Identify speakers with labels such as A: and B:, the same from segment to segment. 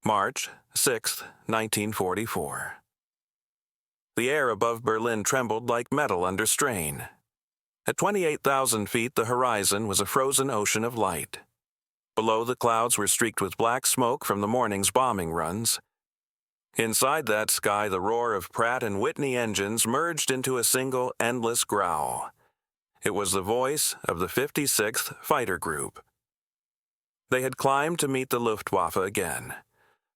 A: March 6, 1944. The air above Berlin trembled like metal under strain. At 28,000 feet, the horizon was a frozen ocean of light. Below, the clouds were streaked with black smoke from the morning's bombing runs. Inside that sky, the roar of Pratt & Whitney engines merged into a single, endless growl. It was the voice of the 56th Fighter Group. They had climbed to meet the Luftwaffe again.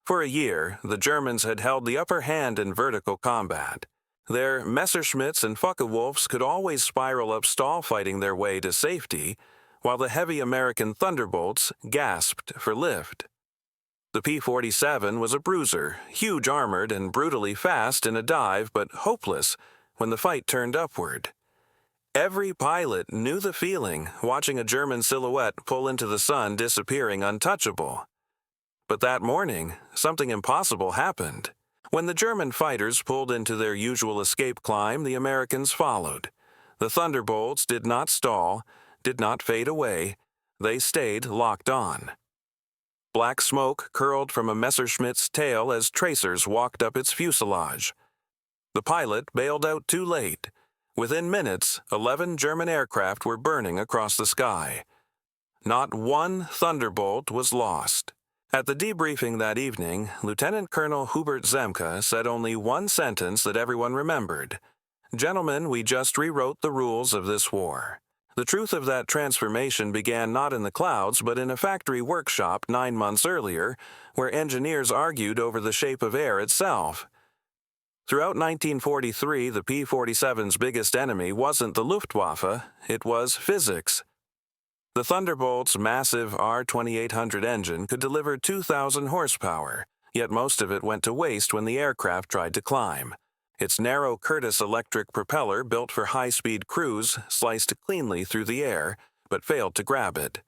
A: For a year, the Germans had held the upper hand in vertical combat. Their Messerschmitts and Focke-Wulfs could always spiral up stall fighting their way to safety, while the heavy American Thunderbolts gasped for lift. The P-47 was a bruiser, huge armored and brutally fast in a dive, but hopeless when the fight turned upward. Every pilot knew the feeling, watching a German silhouette pull into the sun, disappearing untouchable. But that morning, something impossible happened. When the German fighters pulled into their usual escape climb, the Americans followed. The Thunderbolts did not stall, did not fade away. They stayed locked on. Black smoke curled from a Messerschmitt's tail as tracers walked up its fuselage. The pilot bailed out too late. Within minutes, 11 German aircraft were burning across the sky. Not one Thunderbolt was lost. At the debriefing that evening, Lieutenant Colonel Hubert Zemke said only one sentence that everyone remembered. "Gentlemen, we just rewrote the rules of this war." The truth of that transformation began not in the clouds, but in a factory workshop 9 months earlier, where engineers argued over the shape of air itself. Throughout 1943, the P-47's biggest enemy wasn't the Luftwaffe, it was physics. The Thunderbolt's massive R-2800 engine could deliver 2,000 horsepower, yet most of it went to waste when the aircraft tried to climb. Its narrow Curtiss electric propeller, built for high-speed cruise, sliced cleanly through the air, but failed to grab it.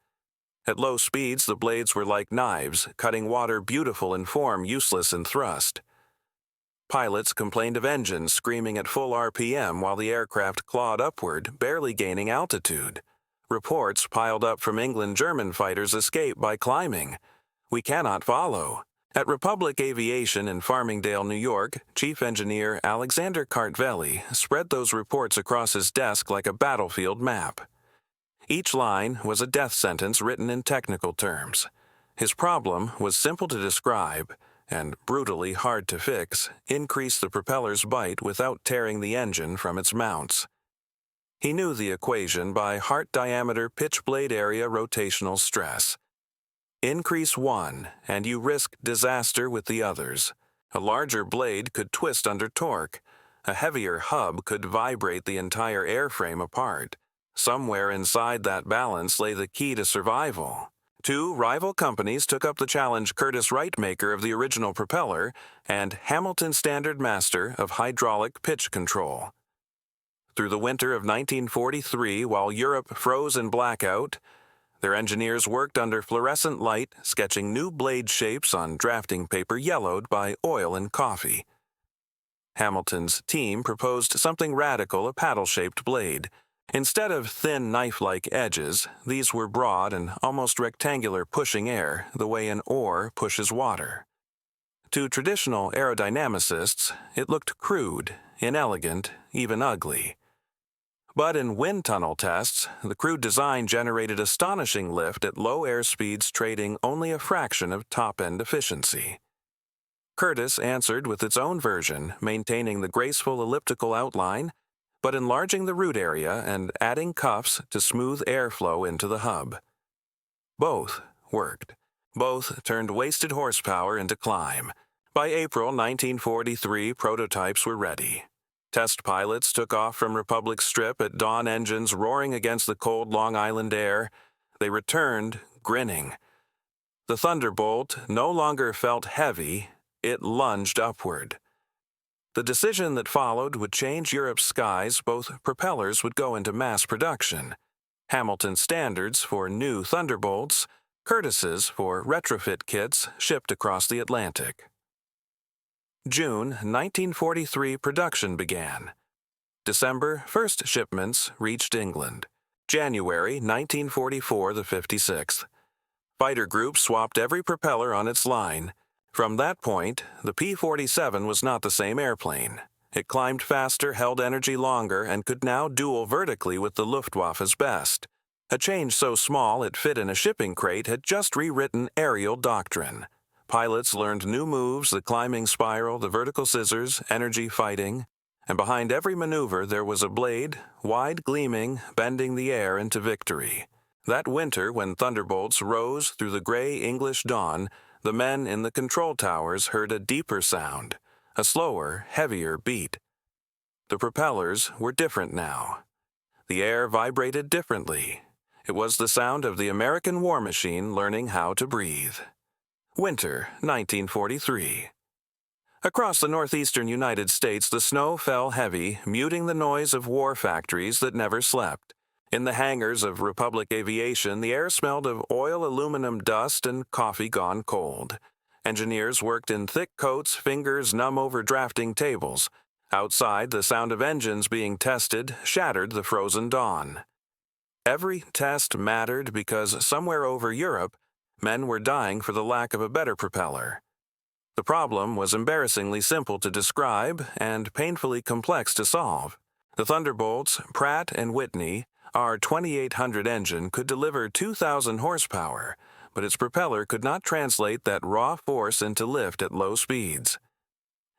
A: At low speeds, the blades were like knives, cutting water beautiful in form, useless in thrust. Pilots complained of engines screaming at full RPM while the aircraft clawed upward, barely gaining altitude. Reports piled up from England German fighters' escape by climbing. "We cannot follow." At Republic Aviation in Farmingdale, New York, Chief Engineer Alexander Kartveli spread those reports across his desk like a battlefield map. Each line was a death sentence written in technical terms. His problem was simple to describe and brutally hard to fix: increase the propeller's bite without tearing the engine from its mounts. He knew the equation by heart diameter pitch blade area rotational stress. Increase one, and you risk disaster with the others. A larger blade could twist under torque. A heavier hub could vibrate the entire airframe apart. Somewhere inside that balance lay the key to survival. Two rival companies took up the challenge: Curtiss-Wright, maker of the original propeller, and Hamilton Standard, master of hydraulic pitch control. Through the winter of 1943, while Europe froze in blackout, their engineers worked under fluorescent light, sketching new blade shapes on drafting paper yellowed by oil and coffee. Hamilton's team proposed something radical: a paddle-shaped blade. Instead of thin knife-like edges, these were broad and almost rectangular, pushing air the way an oar pushes water. To traditional aerodynamicists, it looked crude, inelegant, even ugly. But in wind tunnel tests, the crude design generated astonishing lift at low air speeds, trading only a fraction of top-end efficiency. Curtiss answered with its own version, maintaining the graceful elliptical outline, but enlarging the root area and adding cuffs to smooth airflow into the hub. Both worked. Both turned wasted horsepower into climb. By April 1943, prototypes were ready. Test pilots took off from Republic Strip at dawn, engines roaring against the cold Long Island air. They returned, grinning. The Thunderbolt no longer felt heavy, it lunged upward. The decision that followed would change Europe's skies. Both propellers would go into mass production. Hamilton standards for new Thunderbolts, Curtisses for retrofit kits shipped across the Atlantic. June 1943, production began. December, first shipments reached England. January 1944, the 56th. Fighter groups swapped every propeller on its line. From that point, the P-47 was not the same airplane. It climbed faster, held energy longer, and could now duel vertically with the Luftwaffe's best. A change so small it fit in a shipping crate had just rewritten aerial doctrine. Pilots learned new moves: the climbing spiral, the vertical scissors, energy fighting. And behind every maneuver there was a blade, wide gleaming, bending the air into victory. That winter, when thunderbolts rose through the gray English dawn, the men in the control towers heard a deeper sound, a slower, heavier beat. The propellers were different now. The air vibrated differently. It was the sound of the American war machine learning how to breathe. Winter, 1943. Across the northeastern United States, the snow fell heavy, muting the noise of war factories that never slept. In the hangars of Republic Aviation, the air smelled of oil aluminum dust and coffee gone cold. Engineers worked in thick coats, fingers numb over drafting tables. Outside, the sound of engines being tested shattered the frozen dawn. Every test mattered because somewhere over Europe, men were dying for the lack of a better propeller. The problem was embarrassingly simple to describe and painfully complex to solve. The Thunderbolt's Pratt & Whitney R2800 engine could deliver 2,000 horsepower, but its propeller could not translate that raw force into lift at low speeds.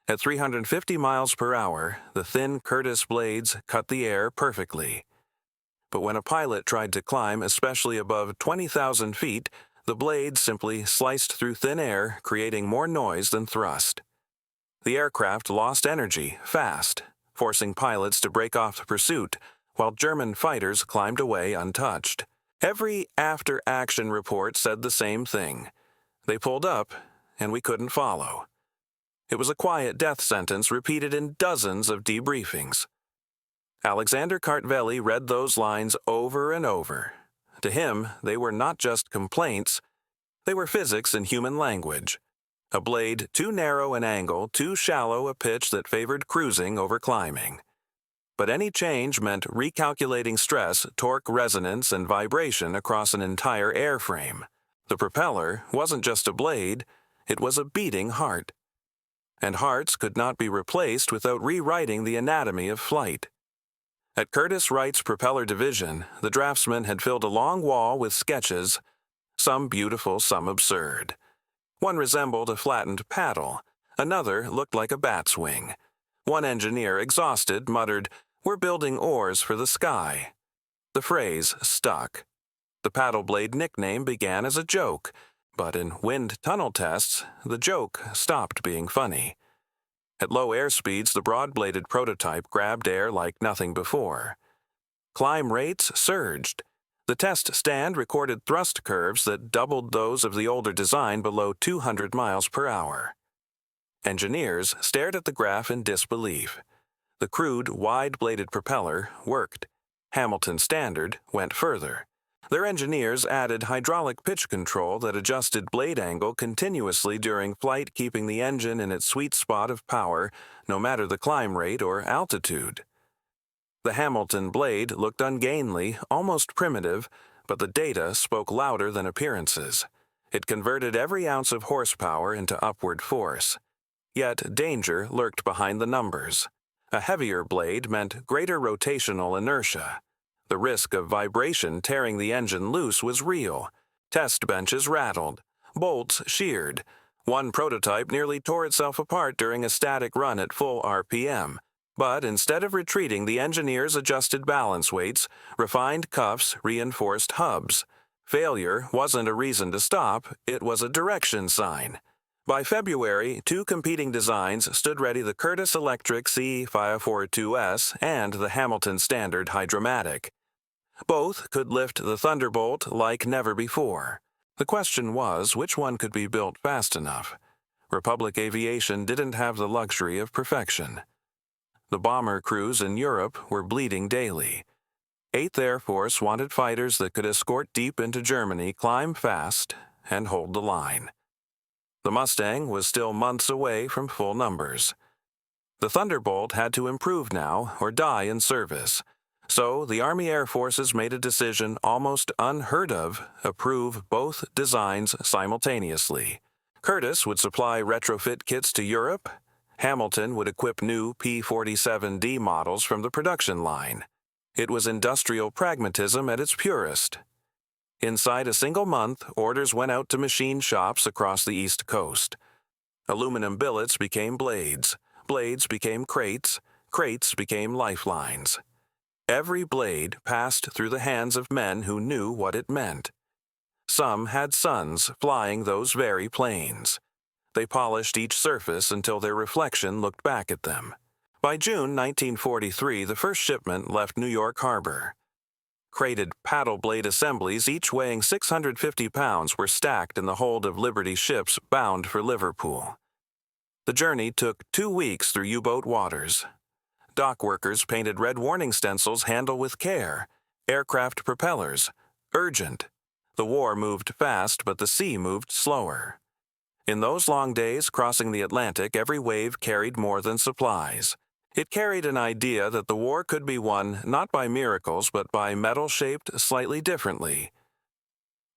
A: At 350 miles per hour, the thin Curtiss blades cut the air perfectly. But when a pilot tried to climb, especially above 20,000 feet, the blades simply sliced through thin air, creating more noise than thrust. The aircraft lost energy fast, forcing pilots to break off the pursuit, while German fighters climbed away untouched. Every after-action report said the same thing. They pulled up, and we couldn't follow. It was a quiet death sentence repeated in dozens of debriefings. Alexander Kartveli read those lines over and over. To him, they were not just complaints, they were physics in human language. A blade too narrow an angle, too shallow a pitch that favored cruising over climbing. But any change meant recalculating stress, torque resonance, and vibration across an entire airframe. The propeller wasn't just a blade, it was a beating heart. And hearts could not be replaced without rewriting the anatomy of flight. At Curtiss Wright's propeller division, the draftsmen had filled a long wall with sketches, some beautiful, some absurd. One resembled a flattened paddle, another looked like a bat's wing. One engineer, exhausted, muttered, "We're building oars for the sky." The phrase stuck. The paddle blade nickname began as a joke, but in wind tunnel tests, the joke stopped being funny. At low air speeds, the broad-bladed prototype grabbed air like nothing before. Climb rates surged. The test stand recorded thrust curves that doubled those of the older design below 200 miles per hour. Engineers stared at the graph in disbelief. The crude, wide-bladed propeller worked. Hamilton Standard went further. Their engineers added hydraulic pitch control that adjusted blade angle continuously during flight, keeping the engine in its sweet spot of power, no matter the climb rate or altitude. The Hamilton blade looked ungainly, almost primitive, but the data spoke louder than appearances. It converted every ounce of horsepower into upward force. Yet danger lurked behind the numbers. A heavier blade meant greater rotational inertia. The risk of vibration tearing the engine loose was real. Test benches rattled. Bolts sheared. One prototype nearly tore itself apart during a static run at full RPM. But instead of retreating, the engineers adjusted balance weights, refined cuffs, reinforced hubs. Failure wasn't a reason to stop, it was a direction sign. By February, two competing designs stood ready: the Curtiss Electric C542S and the Hamilton Standard Hydromatic. Both could lift the Thunderbolt like never before. The question was, which one could be built fast enough? Republic Aviation didn't have the luxury of perfection. The bomber crews in Europe were bleeding daily. 8th Air Force wanted fighters that could escort deep into Germany, climb fast, and hold the line. The Mustang was still months away from full numbers. The Thunderbolt had to improve now or die in service. So the Army Air Forces made a decision almost unheard of: approve both designs simultaneously. Curtiss would supply retrofit kits to Europe. Hamilton would equip new P-47D models from the production line. It was industrial pragmatism at its purest. Inside a single month, orders went out to machine shops across the East Coast. Aluminum billets became blades, blades became crates, crates became lifelines. Every blade passed through the hands of men who knew what it meant. Some had sons flying those very planes. They polished each surface until their reflection looked back at them. By June 1943, the first shipment left New York Harbor. Crated paddle blade assemblies, each weighing 650 pounds, were stacked in the hold of Liberty ships bound for Liverpool. The journey took 2 weeks through U-boat waters. Dock workers painted red warning stencils, "Handle with care," aircraft propellers, "Urgent." The war moved fast, but the sea moved slower. In those long days crossing the Atlantic, every wave carried more than supplies. It carried an idea that the war could be won not by miracles, but by metal shaped slightly differently.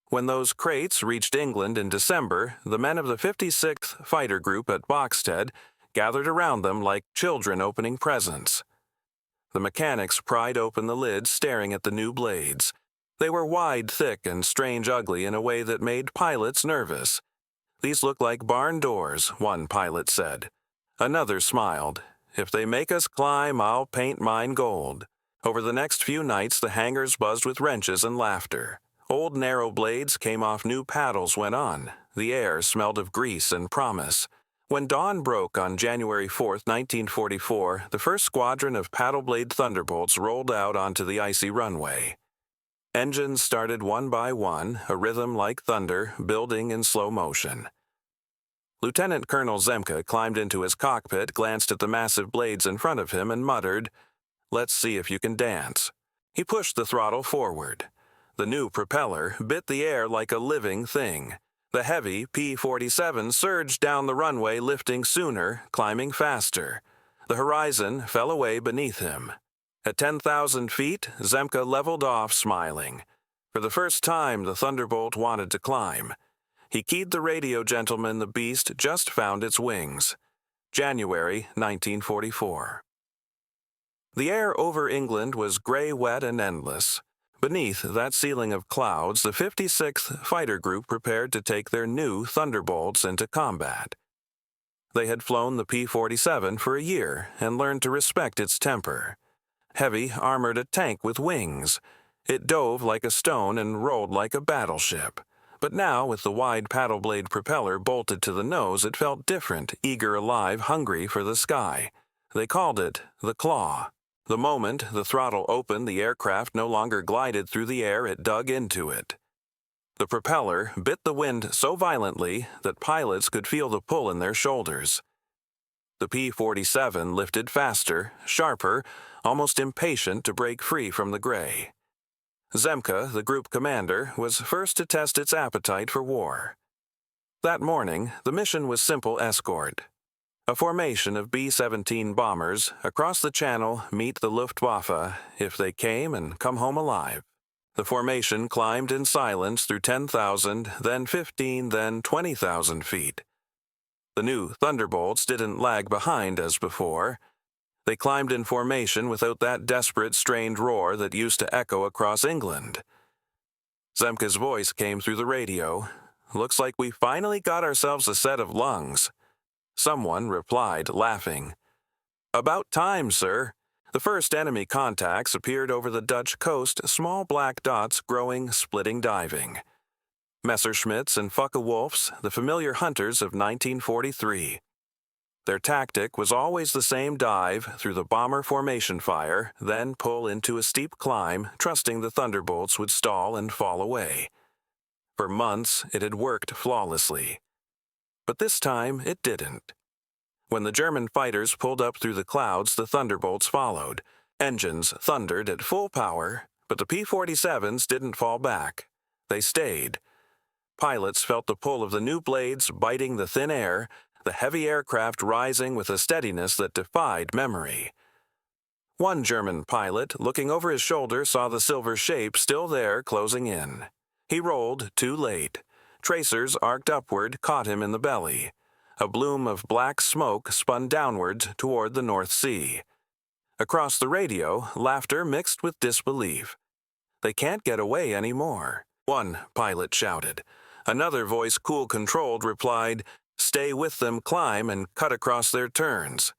A: When those crates reached England in December, the men of the 56th Fighter Group at Boxted gathered around them like children opening presents. The mechanics pried open the lids, staring at the new blades. They were wide, thick, and strange ugly in a way that made pilots nervous. "These look like barn doors," one pilot said. Another smiled. "If they make us climb, I'll paint mine gold." Over the next few nights, the hangars buzzed with wrenches and laughter. Old narrow blades came off, new paddles went on. The air smelled of grease and promise. When dawn broke on January 4, 1944, the first squadron of paddle-blade Thunderbolts rolled out onto the icy runway. Engines started one by one, a rhythm like thunder, building in slow motion. Lieutenant Colonel Zemka climbed into his cockpit, glanced at the massive blades in front of him, and muttered, "Let's see if you can dance." He pushed the throttle forward. The new propeller bit the air like a living thing. The heavy P-47 surged down the runway, lifting sooner, climbing faster. The horizon fell away beneath him. At 10,000 feet, Zemka leveled off, smiling. For the first time, the Thunderbolt wanted to climb. He keyed the radio gentleman the beast just found its wings. January 1944. The air over England was gray, wet, and endless. Beneath that ceiling of clouds, the 56th Fighter Group prepared to take their new Thunderbolts into combat. They had flown the P-47 for a year and learned to respect its temper. Heavy, armored a tank with wings. It dove like a stone and rolled like a battleship. But now, with the wide paddle blade propeller bolted to the nose, it felt different, eager, alive, hungry for the sky. They called it the Claw. The moment the throttle opened, the aircraft no longer glided through the air, it dug into it. The propeller bit the wind so violently that pilots could feel the pull in their shoulders. The P-47 lifted faster, sharper, almost impatient to break free from the gray. Zemka, the group commander, was first to test its appetite for war. That morning, the mission was simple escort. A formation of B-17 bombers across the channel meet the Luftwaffe if they came and come home alive. The formation climbed in silence through 10,000, then 15, then 20,000 feet. The new Thunderbolts didn't lag behind as before. They climbed in formation without that desperate, strained roar that used to echo across England. Zemka's voice came through the radio. "Looks like we finally got ourselves a set of lungs." Someone replied, laughing. "About time, sir." The first enemy contacts appeared over the Dutch coast, small black dots growing, splitting, diving. Messerschmitts and Focke-Wulfs, the familiar hunters of 1943. Their tactic was always the same: dive through the bomber formation fire, then pull into a steep climb, trusting the Thunderbolts would stall and fall away. For months, it had worked flawlessly. But this time, it didn't. When the German fighters pulled up through the clouds, the Thunderbolts followed. Engines thundered at full power, but the P-47s didn't fall back. They stayed. Pilots felt the pull of the new blades biting the thin air, the heavy aircraft rising with a steadiness that defied memory. One German pilot, looking over his shoulder, saw the silver shape still there, closing in. He rolled too late. Tracers arced upward caught him in the belly. A bloom of black smoke spun downwards toward the North Sea. Across the radio, laughter mixed with disbelief. "They can't get away anymore," one pilot shouted. Another voice, cool-controlled, replied, "Stay with them, climb, and cut across their turns."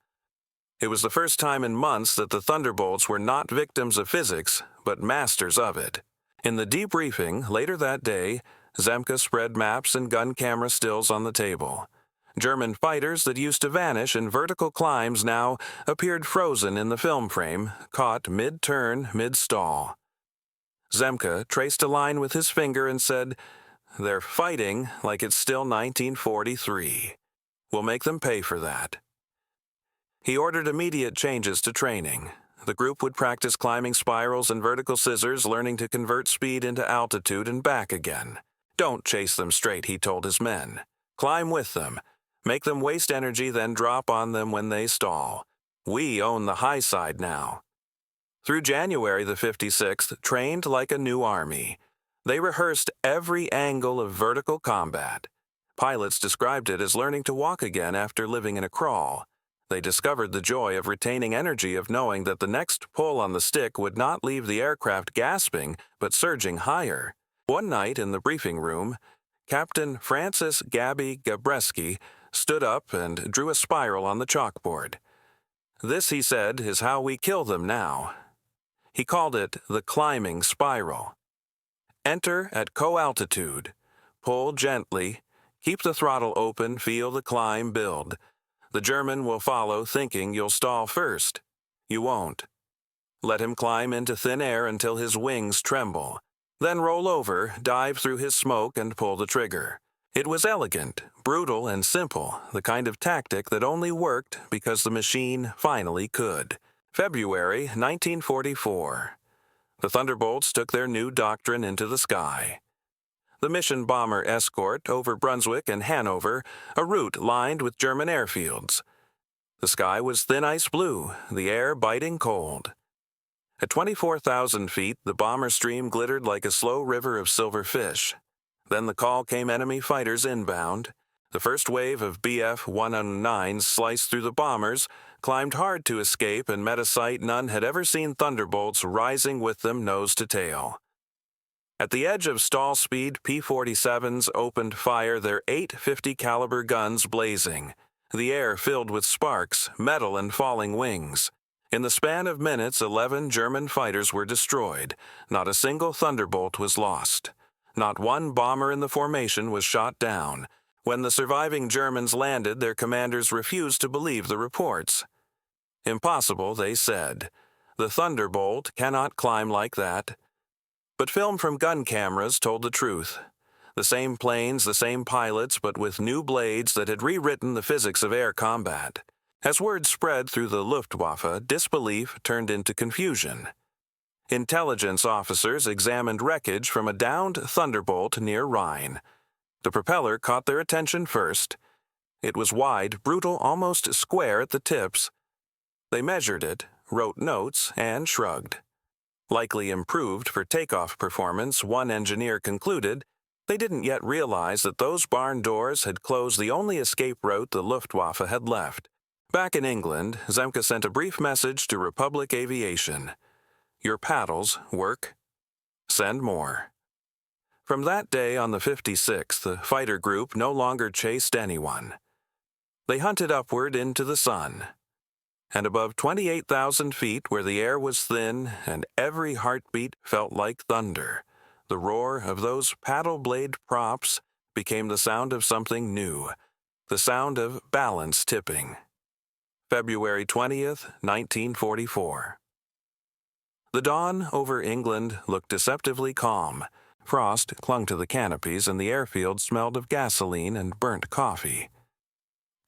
A: It was the first time in months that the Thunderbolts were not victims of physics, but masters of it. In the debriefing later that day, Zemke spread maps and gun camera stills on the table. German fighters that used to vanish in vertical climbs now appeared frozen in the film frame, caught mid-turn, mid-stall. Zemke traced a line with his finger and said, "They're fighting like it's still 1943. We'll make them pay for that." He ordered immediate changes to training. The group would practice climbing spirals and vertical scissors, learning to convert speed into altitude and back again. "Don't chase them straight," he told his men. "Climb with them. Make them waste energy, then drop on them when they stall. We own the high side now." Through January, the 56th trained like a new army. They rehearsed every angle of vertical combat. Pilots described it as learning to walk again after living in a crawl. They discovered the joy of retaining energy, of knowing that the next pull on the stick would not leave the aircraft gasping, but surging higher. One night in the briefing room, Captain Francis Gabby Gabreski stood up and drew a spiral on the chalkboard. "This," he said, "is how we kill them now." He called it the climbing spiral. Enter at co-altitude. Pull gently. Keep the throttle open, feel the climb build. The German will follow, thinking you'll stall first. You won't. Let him climb into thin air until his wings tremble. Then roll over, dive through his smoke, and pull the trigger. It was elegant, brutal, and simple, the kind of tactic that only worked because the machine finally could. February 1944. The Thunderbolts took their new doctrine into the sky. The mission bomber escort over Brunswick and Hanover, a route lined with German airfields. The sky was thin ice blue, the air biting cold. At 24,000 feet, the bomber stream glittered like a slow river of silver fish. Then the call came: enemy fighters inbound. The first wave of Bf-109s sliced through the bombers, climbed hard to escape, and met a sight none had ever seen: Thunderbolts rising with them nose to tail. At the edge of stall speed, P-47s opened fire, their 850 caliber guns blazing. The air filled with sparks, metal, and falling wings. In the span of minutes, 11 German fighters were destroyed. Not a single Thunderbolt was lost. Not one bomber in the formation was shot down. When the surviving Germans landed, their commanders refused to believe the reports. "Impossible," they said. "The Thunderbolt cannot climb like that." But film from gun cameras told the truth. The same planes, the same pilots, but with new blades that had rewritten the physics of air combat. As word spread through the Luftwaffe, disbelief turned into confusion. Intelligence officers examined wreckage from a downed Thunderbolt near Rhine. The propeller caught their attention first. It was wide, brutal, almost square at the tips. They measured it, wrote notes, and shrugged. Likely improved for takeoff performance, one engineer concluded. They didn't yet realize that those barn doors had closed the only escape route the Luftwaffe had left. Back in England, Zemke sent a brief message to Republic Aviation. "Your paddles work. Send more." From that day on the 56th, the fighter group no longer chased anyone. They hunted upward into the sun. And above 28,000 feet, where the air was thin and every heartbeat felt like thunder, the roar of those paddle blade props became the sound of something new, the sound of balance tipping. February 20th, 1944. The dawn over England looked deceptively calm. Frost clung to the canopies, and the airfield smelled of gasoline and burnt coffee.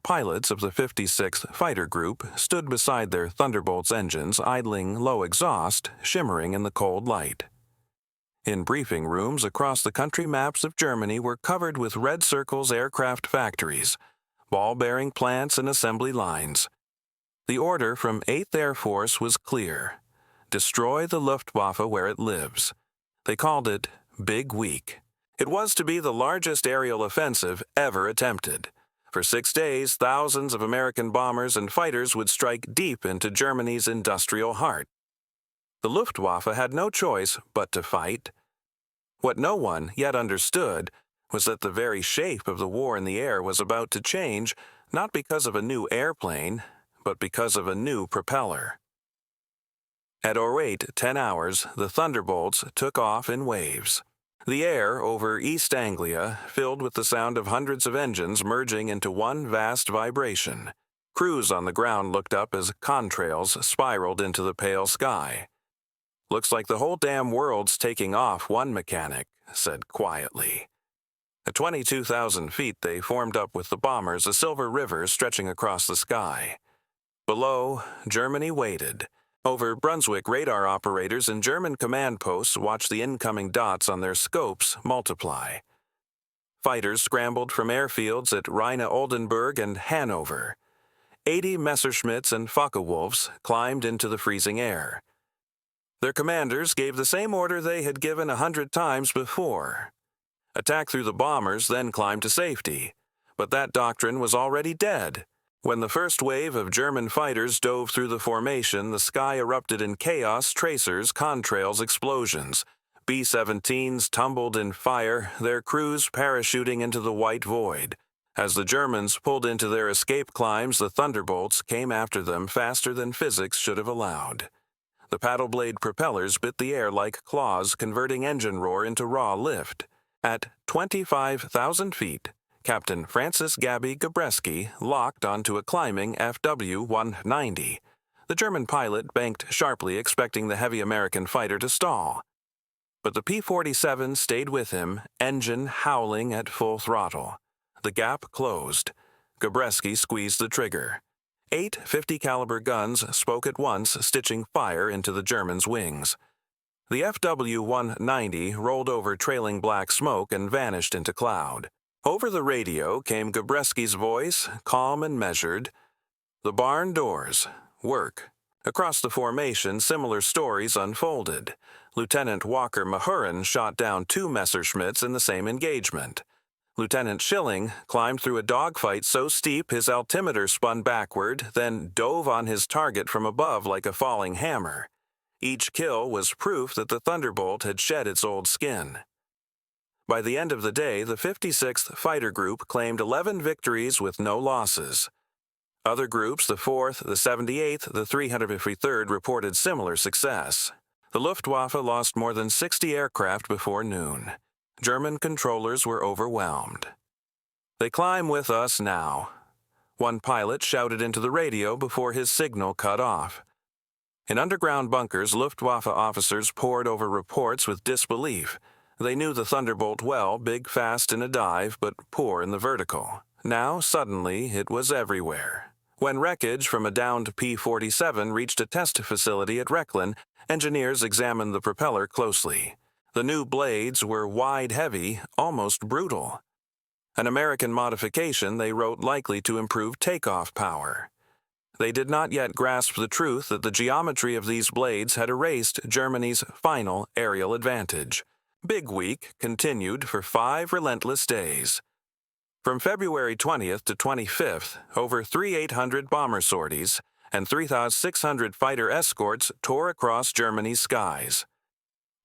A: Pilots of the 56th Fighter Group stood beside their Thunderbolts engines, idling low exhaust, shimmering in the cold light. In briefing rooms across the country, maps of Germany were covered with red circles, aircraft factories, ball-bearing plants, and assembly lines. The order from 8th Air Force was clear: destroy the Luftwaffe where it lives. They called it Big Week. It was to be the largest aerial offensive ever attempted. For 6 days, thousands of American bombers and fighters would strike deep into Germany's industrial heart. The Luftwaffe had no choice but to fight. What no one yet understood was that the very shape of the war in the air was about to change, not because of a new airplane, but because of a new propeller. At or 10 hours, the Thunderbolts took off in waves. The air over East Anglia filled with the sound of hundreds of engines merging into one vast vibration. Crews on the ground looked up as contrails spiraled into the pale sky. "Looks like the whole damn world's taking off," one mechanic said quietly. At 22,000 feet, they formed up with the bombers, a silver river stretching across the sky. Below, Germany waited. Over Brunswick, radar operators and German command posts watched the incoming dots on their scopes multiply. Fighters scrambled from airfields at Rheine-Oldenburg and Hanover. 80 Messerschmitts and Focke-Wulfs climbed into the freezing air. Their commanders gave the same order they had given 100 times before. Attack through the bombers, then climb to safety. But that doctrine was already dead. When the first wave of German fighters dove through the formation, the sky erupted in chaos, tracers, contrails, explosions. B-17s tumbled in fire, their crews parachuting into the white void. As the Germans pulled into their escape climbs, the Thunderbolts came after them faster than physics should have allowed. The paddle blade propellers bit the air like claws, converting engine roar into raw lift. At 25,000 feet, Captain Francis Gabby Gabreski locked onto a climbing FW-190. The German pilot banked sharply, expecting the heavy American fighter to stall. But the P-47 stayed with him, engine howling at full throttle. The gap closed. Gabreski squeezed the trigger. 8 50-caliber guns spoke at once, stitching fire into the Germans' wings. The FW-190 rolled over trailing black smoke and vanished into cloud. Over the radio came Gabreski's voice, calm and measured. "The barn doors. Work." Across the formation, similar stories unfolded. Lieutenant Walker Mahurin shot down 2 Messerschmitts in the same engagement. Lieutenant Schilling climbed through a dogfight so steep his altimeter spun backward, then dove on his target from above like a falling hammer. Each kill was proof that the Thunderbolt had shed its old skin. By the end of the day, the 56th Fighter Group claimed 11 victories with no losses. Other groups, the 4th, the 78th, the 353rd, reported similar success. The Luftwaffe lost more than 60 aircraft before noon. German controllers were overwhelmed. "They climb with us now," one pilot shouted into the radio before his signal cut off. In underground bunkers, Luftwaffe officers pored over reports with disbelief. They knew the Thunderbolt well, big fast in a dive, but poor in the vertical. Now, suddenly, it was everywhere. When wreckage from a downed P-47 reached a test facility at Rechlin, engineers examined the propeller closely. The new blades were wide, heavy, almost brutal. An American modification they wrote likely to improve takeoff power. They did not yet grasp the truth that the geometry of these blades had erased Germany's final aerial advantage. Big Week continued for 5 relentless days. From February 20th to 25th, over 3,800 bomber sorties and 3,600 fighter escorts tore across Germany's skies.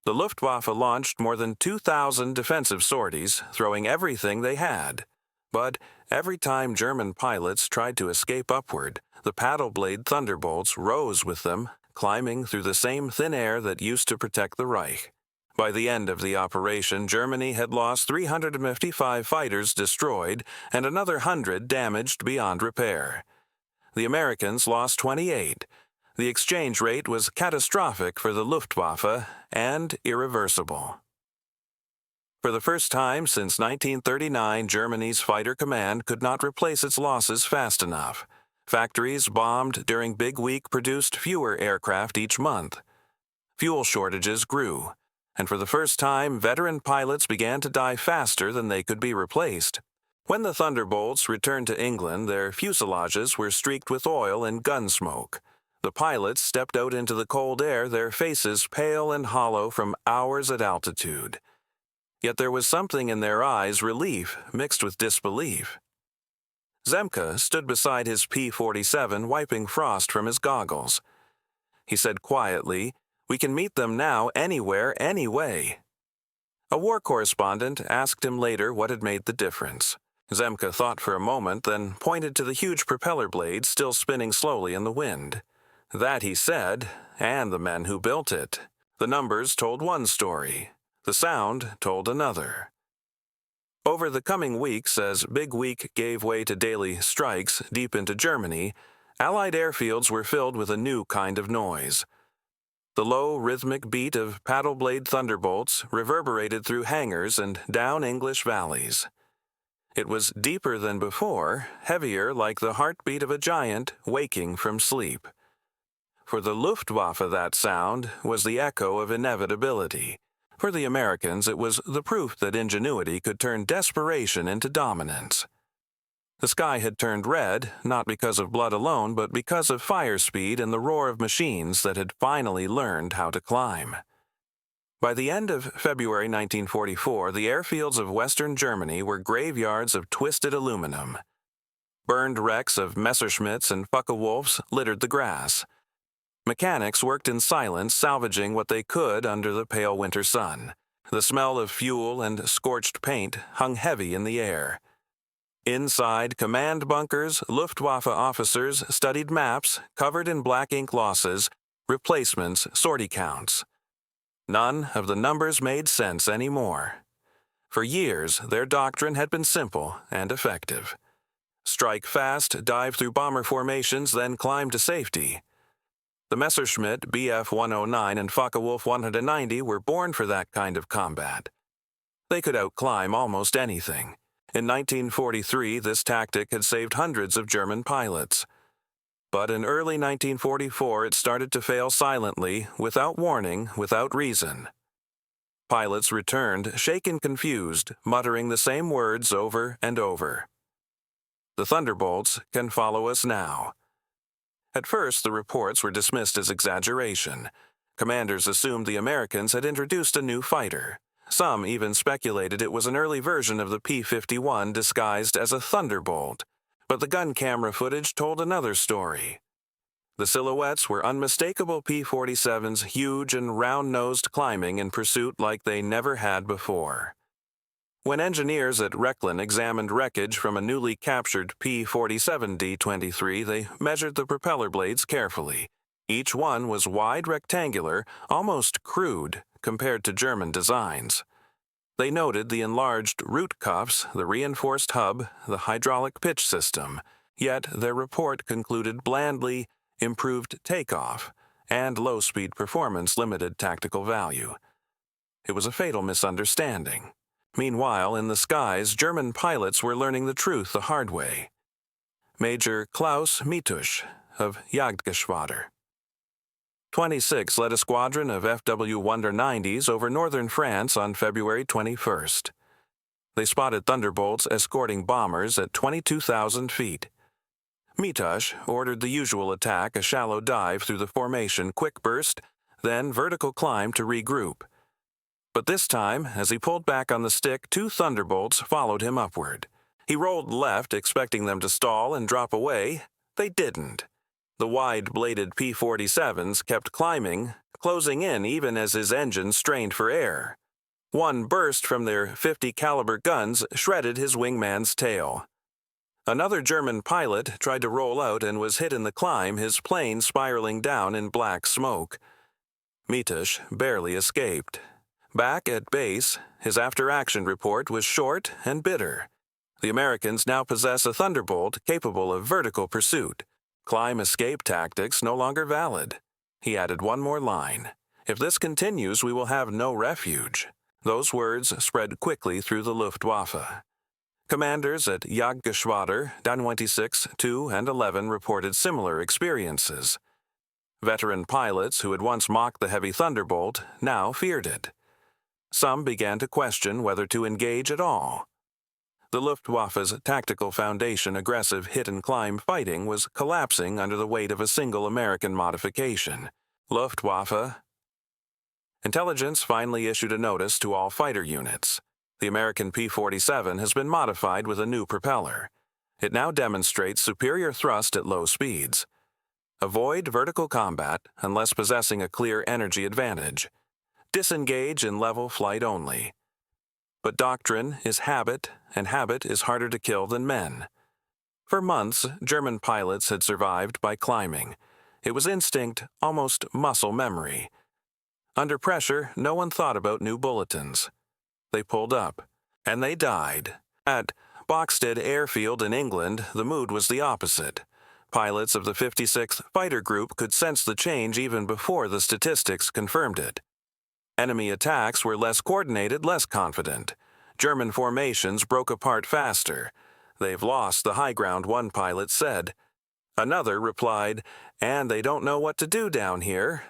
A: The Luftwaffe launched more than 2,000 defensive sorties, throwing everything they had. But every time German pilots tried to escape upward, the paddle blade Thunderbolts rose with them, climbing through the same thin air that used to protect the Reich. By the end of the operation, Germany had lost 355 fighters destroyed and another 100 damaged beyond repair. The Americans lost 28. The exchange rate was catastrophic for the Luftwaffe and irreversible. For the first time since 1939, Germany's fighter command could not replace its losses fast enough. Factories bombed during Big Week produced fewer aircraft each month. Fuel shortages grew, and for the first time, veteran pilots began to die faster than they could be replaced. When the Thunderbolts returned to England, their fuselages were streaked with oil and gun smoke. The pilots stepped out into the cold air, their faces pale and hollow from hours at altitude. Yet there was something in their eyes, relief mixed with disbelief. Zemke stood beside his P-47 wiping frost from his goggles. He said quietly, "We can meet them now anywhere, anyway." A war correspondent asked him later what had made the difference. Zemke thought for a moment, then pointed to the huge propeller blades still spinning slowly in the wind. That, he said, and the men who built it. The numbers told one story. The sound told another. Over the coming weeks, as Big Week gave way to daily strikes deep into Germany, Allied airfields were filled with a new kind of noise. The low, rhythmic beat of paddle-blade thunderbolts reverberated through hangars and down English valleys. It was deeper than before, heavier like the heartbeat of a giant waking from sleep. For the Luftwaffe, that sound was the echo of inevitability. For the Americans, it was the proof that ingenuity could turn desperation into dominance. The sky had turned red, not because of blood alone, but because of fire speed and the roar of machines that had finally learned how to climb. By the end of February 1944, the airfields of Western Germany were graveyards of twisted aluminum. Burned wrecks of Messerschmitts and Focke-Wulfs littered the grass. Mechanics worked in silence, salvaging what they could under the pale winter sun. The smell of fuel and scorched paint hung heavy in the air. Inside command bunkers, Luftwaffe officers studied maps covered in black ink losses, replacements, sortie counts. None of the numbers made sense anymore. For years, their doctrine had been simple and effective. Strike fast, dive through bomber formations, then climb to safety. The Messerschmitt Bf 109 and Focke-Wulf 190 were born for that kind of combat. They could outclimb almost anything. In 1943, this tactic had saved hundreds of German pilots. But in early 1944, it started to fail silently, without warning, without reason. Pilots returned, shaken, confused, muttering the same words over and over. The Thunderbolts can follow us now. At first, the reports were dismissed as exaggeration. Commanders assumed the Americans had introduced a new fighter. Some even speculated it was an early version of the P-51 disguised as a Thunderbolt. But the gun camera footage told another story. The silhouettes were unmistakable P-47s, huge and round-nosed, climbing in pursuit like they never had before. When engineers at Rechlin examined wreckage from a newly captured P-47 D-23, they measured the propeller blades carefully. Each one was wide, rectangular, almost crude compared to German designs. They noted the enlarged root cuffs, the reinforced hub, the hydraulic pitch system, yet their report concluded blandly, improved takeoff, and low-speed performance limited tactical value. It was a fatal misunderstanding. Meanwhile, in the skies, German pilots were learning the truth the hard way. Major Klaus Mitusch of Jagdgeschwader 26 led a squadron of FW Wonder 90s over northern France on February 21st. They spotted Thunderbolts escorting bombers at 22,000 feet. Mitusch ordered the usual attack, a shallow dive through the formation, quick burst, then vertical climb to regroup. But this time, as he pulled back on the stick, two Thunderbolts followed him upward. He rolled left, expecting them to stall and drop away. They didn't. The wide-bladed P-47s kept climbing, closing in even as his engine strained for air. One burst from their .50 caliber guns shredded his wingman's tail. Another German pilot tried to roll out and was hit in the climb, his plane spiraling down in black smoke. Mitusch barely escaped. Back at base, his after-action report was short and bitter. The Americans now possess a Thunderbolt capable of vertical pursuit. Climb-escape tactics no longer valid. He added one more line. If this continues, we will have no refuge. Those words spread quickly through the Luftwaffe. Commanders at Jagdgeschwader, 26, 2, and 11 reported similar experiences. Veteran pilots who had once mocked the heavy Thunderbolt now feared it. Some began to question whether to engage at all. The Luftwaffe's tactical foundation, aggressive hit-and-climb fighting, was collapsing under the weight of a single American modification. Luftwaffe. Intelligence finally issued a notice to all fighter units. The American P-47 has been modified with a new propeller. It now demonstrates superior thrust at low speeds. Avoid vertical combat unless possessing a clear energy advantage. Disengage in level flight only. But doctrine is habit, and habit is harder to kill than men. For months, German pilots had survived by climbing. It was instinct, almost muscle memory. Under pressure, no one thought about new bulletins. They pulled up, and they died. At Boxted Airfield in England, the mood was the opposite. Pilots of the 56th Fighter Group could sense the change even before the statistics confirmed it. Enemy attacks were less coordinated, less confident. German formations broke apart faster. "They've lost the high ground," one pilot said. Another replied, "And they don't know what to do down here."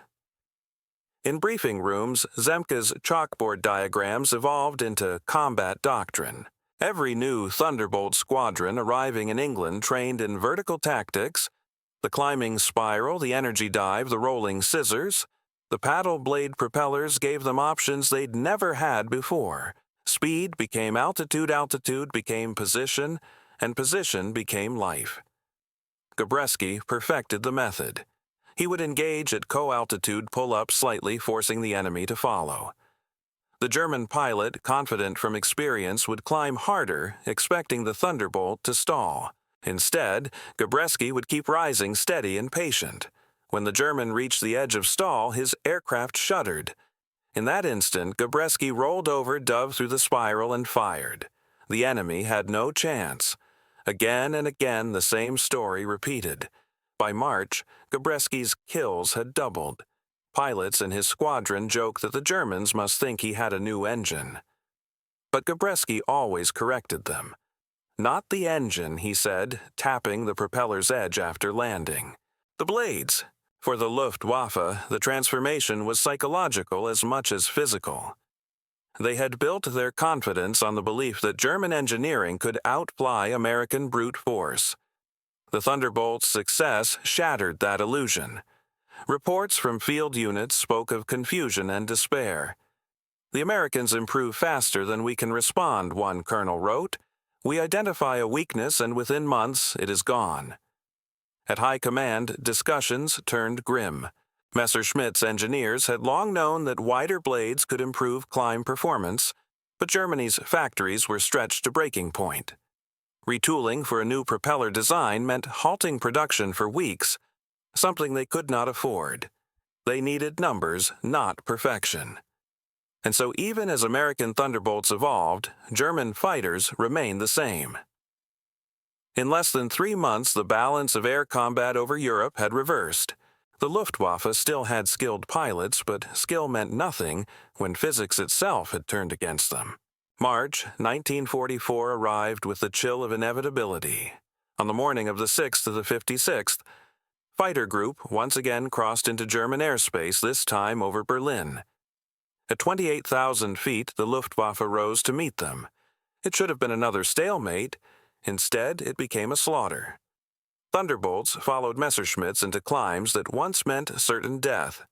A: In briefing rooms, Zemke's chalkboard diagrams evolved into combat doctrine. Every new Thunderbolt squadron arriving in England trained in vertical tactics, the climbing spiral, the energy dive, the rolling scissors. The paddle blade propellers gave them options they'd never had before. Speed became altitude, altitude became position, and position became life. Gabreski perfected the method. He would engage at co-altitude pull-up slightly, forcing the enemy to follow. The German pilot, confident from experience, would climb harder, expecting the Thunderbolt to stall. Instead, Gabreski would keep rising steady and patient. When the German reached the edge of stall, his aircraft shuddered. In that instant, Gabreski rolled over, dove through the spiral, and fired. The enemy had no chance. Again and again, the same story repeated. By March, Gabreski's kills had doubled. Pilots in his squadron joked that the Germans must think he had a new engine. But Gabreski always corrected them. "Not the engine," he said, tapping the propeller's edge after landing. "The blades." For the Luftwaffe, the transformation was psychological as much as physical. They had built their confidence on the belief that German engineering could outfly American brute force. The Thunderbolt's success shattered that illusion. Reports from field units spoke of confusion and despair. "The Americans improve faster than we can respond," one colonel wrote. "We identify a weakness, and within months it is gone." At high command, discussions turned grim. Messerschmitt's engineers had long known that wider blades could improve climb performance, but Germany's factories were stretched to breaking point. Retooling for a new propeller design meant halting production for weeks, something they could not afford. They needed numbers, not perfection. And so even as American Thunderbolts evolved, German fighters remained the same. In less than 3 months, the balance of air combat over Europe had reversed. The Luftwaffe still had skilled pilots, but skill meant nothing when physics itself had turned against them. March 1944 arrived with the chill of inevitability. On the morning of the 6th to the 56th, Fighter Group once again crossed into German airspace, this time over Berlin. At 28,000 feet, the Luftwaffe rose to meet them. It should have been another stalemate. Instead, it became a slaughter. Thunderbolts followed Messerschmitts into climbs that once meant certain death.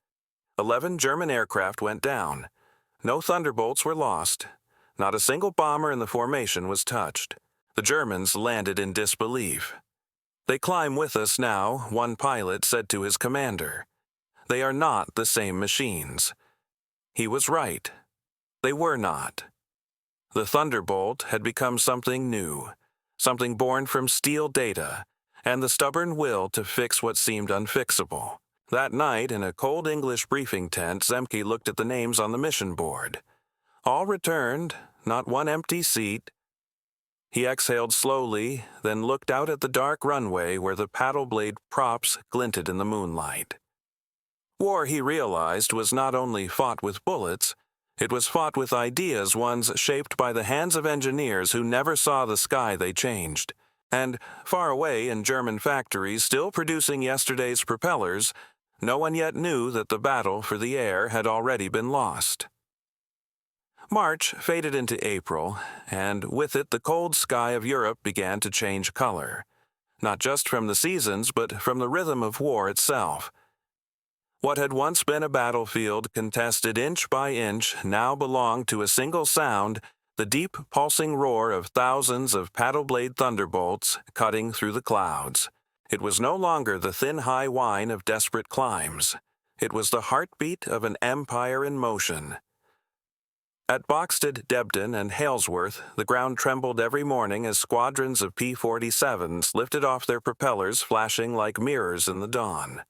A: 11 German aircraft went down. No Thunderbolts were lost. Not a single bomber in the formation was touched. The Germans landed in disbelief. "They climb with us now," one pilot said to his commander. "They are not the same machines." He was right. They were not. The Thunderbolt had become something new, something born from steel data, and the stubborn will to fix what seemed unfixable. That night, in a cold English briefing tent, Zemke looked at the names on the mission board. All returned, not one empty seat. He exhaled slowly, then looked out at the dark runway where the paddle blade props glinted in the moonlight. War, he realized, was not only fought with bullets, it was fought with ideas, ones shaped by the hands of engineers who never saw the sky they changed. And far away in German factories still producing yesterday's propellers, no one yet knew that the battle for the air had already been lost. March faded into April, and with it the cold sky of Europe began to change color, not just from the seasons, but from the rhythm of war itself. What had once been a battlefield contested inch by inch now belonged to a single sound the deep, pulsing roar of thousands of paddle-blade thunderbolts cutting through the clouds. It was no longer the thin high whine of desperate climbs. It was the heartbeat of an empire in motion. At Boxted, Debden, and Halesworth, the ground trembled every morning as squadrons of P-47s lifted off their propellers, flashing like mirrors in the dawn.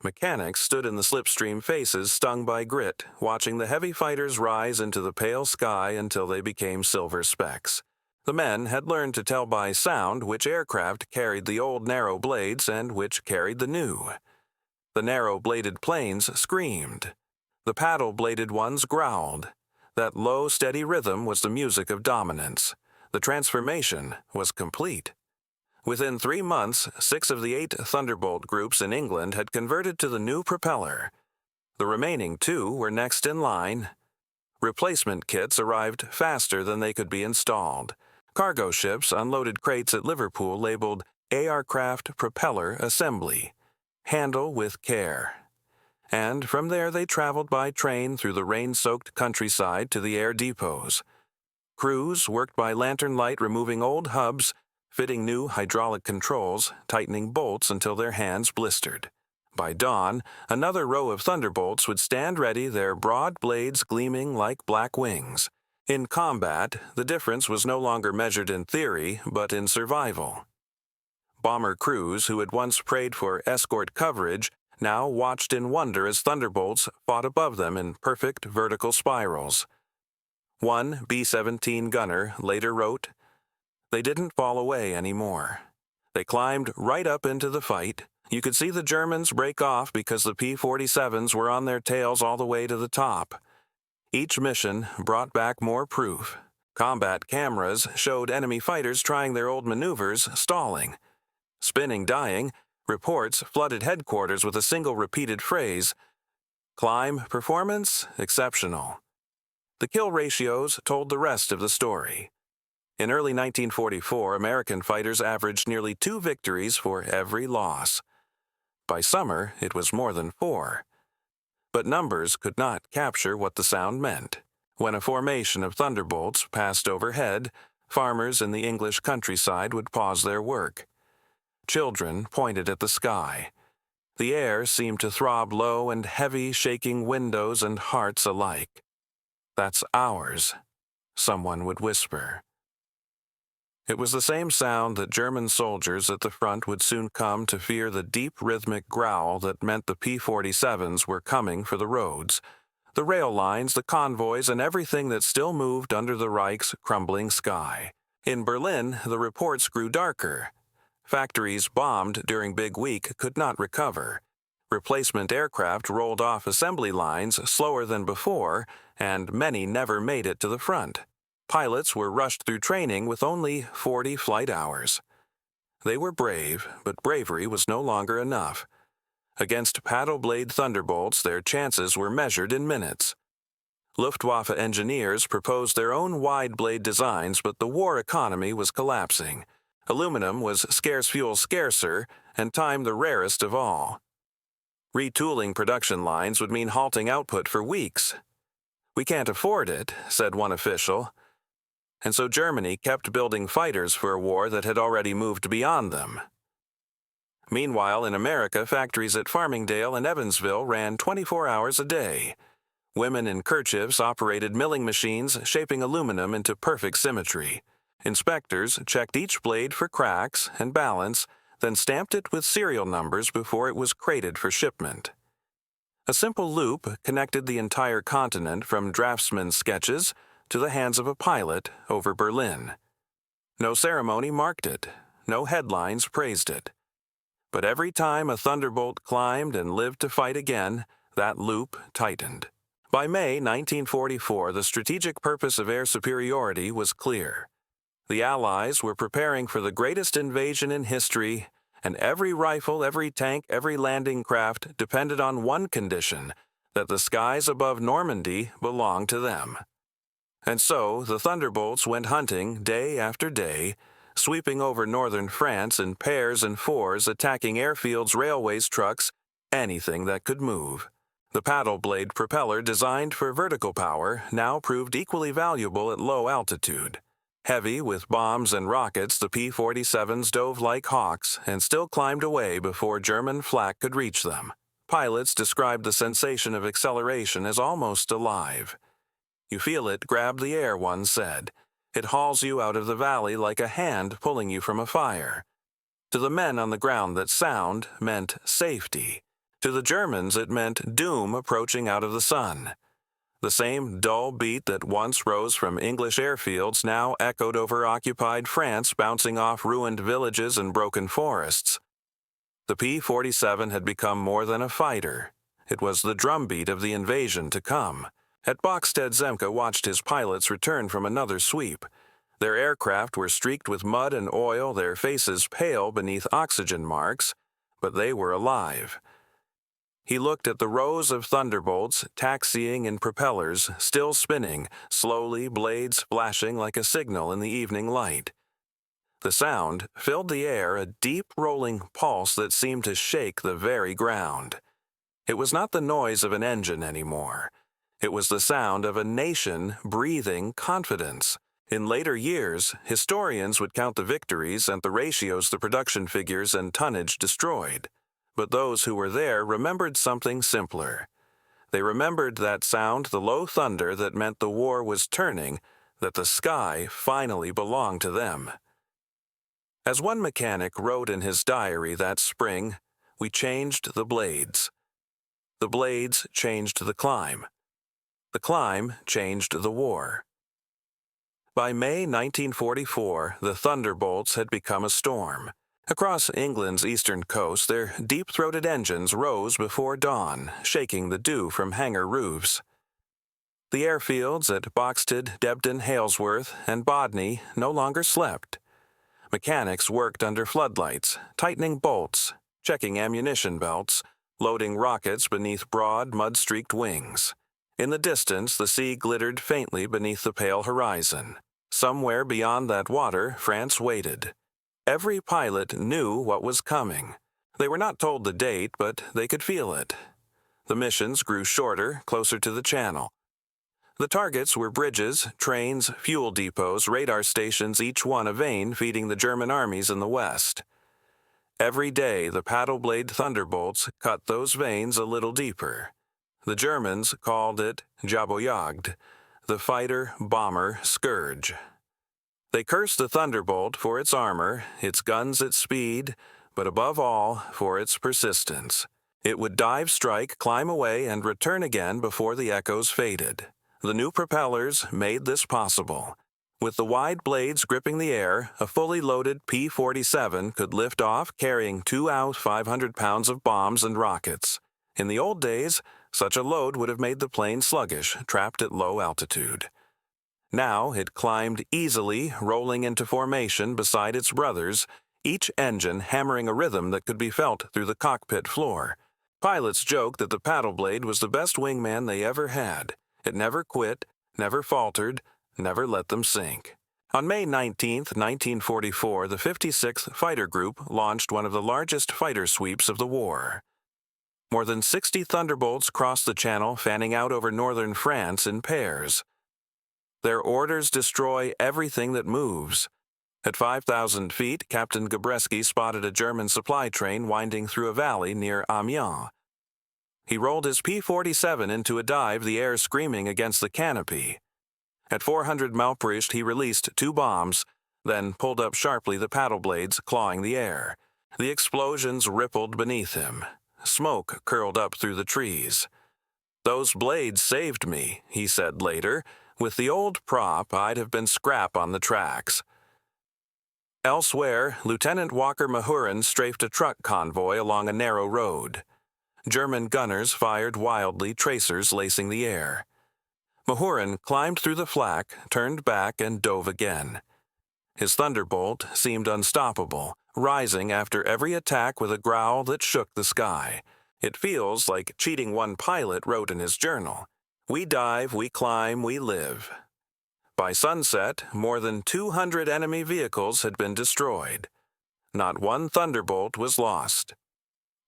A: Mechanics stood in the slipstream faces, stung by grit, watching the heavy fighters rise into the pale sky until they became silver specks. The men had learned to tell by sound which aircraft carried the old narrow blades and which carried the new. The narrow-bladed planes screamed. The paddle-bladed ones growled. That low, steady rhythm was the music of dominance. The transformation was complete. Within 3 months, 6 of the 8 Thunderbolt groups in England had converted to the new propeller. The remaining 2 were next in line. Replacement kits arrived faster than they could be installed. Cargo ships unloaded crates at Liverpool labeled Aircraft Propeller Assembly. Handle with care. And from there they traveled by train through the rain-soaked countryside to the air depots. Crews worked by lantern light, removing old hubs, fitting new hydraulic controls, tightening bolts until their hands blistered. By dawn, another row of Thunderbolts would stand ready, their broad blades gleaming like black wings. In combat, the difference was no longer measured in theory, but in survival. Bomber crews who had once prayed for escort coverage now watched in wonder as Thunderbolts fought above them in perfect vertical spirals. One B-17 gunner later wrote, "They didn't fall away anymore. They climbed right up into the fight. You could see the Germans break off because the P-47s were on their tails all the way to the top. Each mission brought back more proof. Combat cameras showed enemy fighters trying their old maneuvers, stalling. Spinning dying, reports flooded headquarters with a single repeated phrase, 'Climb performance exceptional.' The kill ratios told the rest of the story. In early 1944, American fighters averaged nearly 2 victories for every loss. By summer, it was more than 4. But numbers could not capture what the sound meant. When a formation of Thunderbolts passed overhead, farmers in the English countryside would pause their work. Children pointed at the sky. The air seemed to throb low and heavy, shaking windows and hearts alike. "That's ours," someone would whisper. It was the same sound that German soldiers at the front would soon come to fear, the deep rhythmic growl that meant the P-47s were coming for the roads, the rail lines, the convoys, and everything that still moved under the Reich's crumbling sky. In Berlin, the reports grew darker. Factories bombed during Big Week could not recover. Replacement aircraft rolled off assembly lines slower than before, and many never made it to the front. Pilots were rushed through training with only 40 flight hours. They were brave, but bravery was no longer enough. Against paddle-blade Thunderbolts, their chances were measured in minutes. Luftwaffe engineers proposed their own wide-blade designs, but the war economy was collapsing. Aluminum was scarce fuel scarcer, and time the rarest of all. Retooling production lines would mean halting output for weeks. "We can't afford it," said one official. And so Germany kept building fighters for a war that had already moved beyond them. Meanwhile, in America, factories at Farmingdale and Evansville ran 24 hours a day. Women in kerchiefs operated milling machines, shaping aluminum into perfect symmetry. Inspectors checked each blade for cracks and balance, then stamped it with serial numbers before it was crated for shipment. A simple loop connected the entire continent from draftsman's sketches to the hands of a pilot over Berlin. No ceremony marked it, no headlines praised it. But every time a Thunderbolt climbed and lived to fight again, that loop tightened. By May 1944, the strategic purpose of air superiority was clear. The Allies were preparing for the greatest invasion in history, and every rifle, every tank, every landing craft depended on one condition, that the skies above Normandy belonged to them. And so the Thunderbolts went hunting day after day, sweeping over northern France in pairs and fours, attacking airfields, railways, trucks, anything that could move. The paddle blade propeller designed for vertical power now proved equally valuable at low altitude. Heavy with bombs and rockets, the P-47s dove like hawks and still climbed away before German flak could reach them. Pilots described the sensation of acceleration as almost alive. "You feel it grab the air," one said. "It hauls you out of the valley like a hand pulling you from a fire." To the men on the ground, that sound meant safety. To the Germans, it meant doom approaching out of the sun. The same dull beat that once rose from English airfields now echoed over occupied France, bouncing off ruined villages and broken forests. The P-47 had become more than a fighter. It was the drumbeat of the invasion to come. At Bokstedt, Zemke watched his pilots return from another sweep. Their aircraft were streaked with mud and oil, their faces pale beneath oxygen marks, but they were alive. He looked at the rows of thunderbolts taxiing in propellers, still spinning, slowly, blades flashing like a signal in the evening light. The sound filled the air, a deep rolling pulse that seemed to shake the very ground. It was not the noise of an engine anymore. It was the sound of a nation breathing confidence. In later years, historians would count the victories and the ratios the production figures and tonnage destroyed. But those who were there remembered something simpler. They remembered that sound, the low thunder that meant the war was turning, that the sky finally belonged to them. As one mechanic wrote in his diary that spring, "We changed the blades. The blades changed the climb. The climb changed the war." By May 1944, the thunderbolts had become a storm. Across England's eastern coast, their deep-throated engines rose before dawn, shaking the dew from hangar roofs. The airfields at Bokstedt, Debden, Halesworth, and Bodney no longer slept. Mechanics worked under floodlights, tightening bolts, checking ammunition belts, loading rockets beneath broad, mud-streaked wings. In the distance, the sea glittered faintly beneath the pale horizon. Somewhere beyond that water, France waited. Every pilot knew what was coming. They were not told the date, but they could feel it. The missions grew shorter, closer to the channel. The targets were bridges, trains, fuel depots, radar stations, each one a vein feeding the German armies in the west. Every day, the paddle-blade thunderbolts cut those veins a little deeper. The Germans called it Jagdjagd, the fighter-bomber scourge. They cursed the Thunderbolt for its armor, its guns, its speed, but above all, for its persistence. It would dive, strike, climb away, and return again before the echoes faded. The new propellers made this possible. With the wide blades gripping the air, a fully loaded P-47 could lift off carrying 2 out 500 pounds of bombs and rockets. In the old days, such a load would have made the plane sluggish, trapped at low altitude. Now it climbed easily, rolling into formation beside its brothers, each engine hammering a rhythm that could be felt through the cockpit floor. Pilots joked that the paddle blade was the best wingman they ever had. It never quit, never faltered, never let them sink. On May 19, 1944, the 56th Fighter Group launched one of the largest fighter sweeps of the war. More than 60 Thunderbolts crossed the Channel, fanning out over northern France in pairs. Their orders destroy everything that moves. At 5,000 feet, Captain Gabreski spotted a German supply train winding through a valley near Amiens. He rolled his P-47 into a dive, the air screaming against the canopy. At 400 Malprischt, he released 2 bombs, then pulled up sharply, the paddle blades clawing the air. The explosions rippled beneath him. Smoke curled up through the trees. "Those blades saved me," he said later. "With the old prop, I'd have been scrap on the tracks." Elsewhere, Lieutenant Walker Mahurin strafed a truck convoy along a narrow road. German gunners fired wildly, tracers lacing the air. Mahurin climbed through the flak, turned back, and dove again. His Thunderbolt seemed unstoppable, rising after every attack with a growl that shook the sky. "It feels like cheating," one pilot wrote in his journal. "We dive, we climb, we live." By sunset, more than 200 enemy vehicles had been destroyed. Not one Thunderbolt was lost.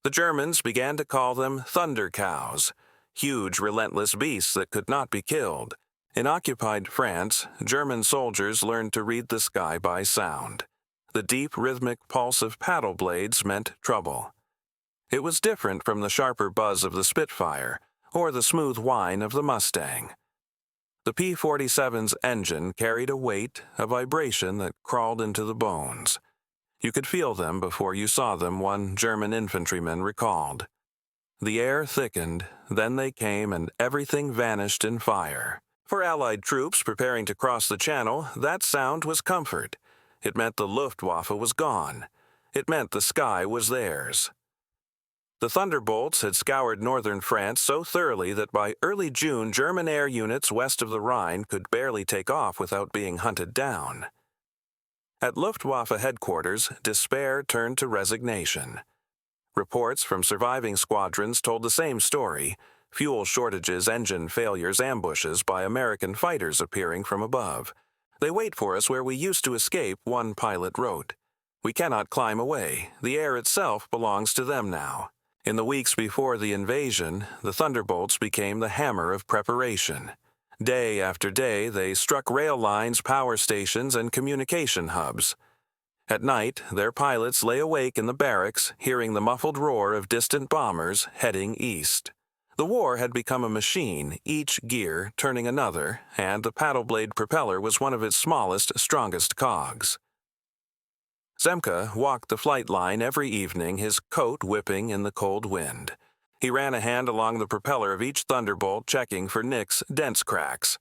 A: The Germans began to call them Thunder Cows, huge, relentless beasts that could not be killed. In occupied France, German soldiers learned to read the sky by sound. The deep, rhythmic pulse of paddle blades meant trouble. It was different from the sharper buzz of the Spitfire or the smooth whine of the Mustang. The P-47's engine carried a weight, a vibration that crawled into the bones. You could feel them before you saw them, one German infantryman recalled. The air thickened, then they came, and everything vanished in fire. For Allied troops preparing to cross the Channel, that sound was comfort. It meant the Luftwaffe was gone. It meant the sky was theirs. The Thunderbolts had scoured northern France so thoroughly that by early June, German air units west of the Rhine could barely take off without being hunted down. At Luftwaffe headquarters, despair turned to resignation. Reports from surviving squadrons told the same story: fuel shortages, engine failures, ambushes by American fighters appearing from above. "They wait for us where we used to escape," one pilot wrote. "We cannot climb away. The air itself belongs to them now." In the weeks before the invasion, the Thunderbolts became the hammer of preparation. Day after day, they struck rail lines, power stations, and communication hubs. At night, their pilots lay awake in the barracks, hearing the muffled roar of distant bombers heading east. The war had become a machine, each gear turning another, and the paddle blade propeller was one of its smallest, strongest cogs. Zemke walked the flight line every evening, his coat whipping in the cold wind. He ran a hand along the propeller of each Thunderbolt, checking for nicks, dents, cracks.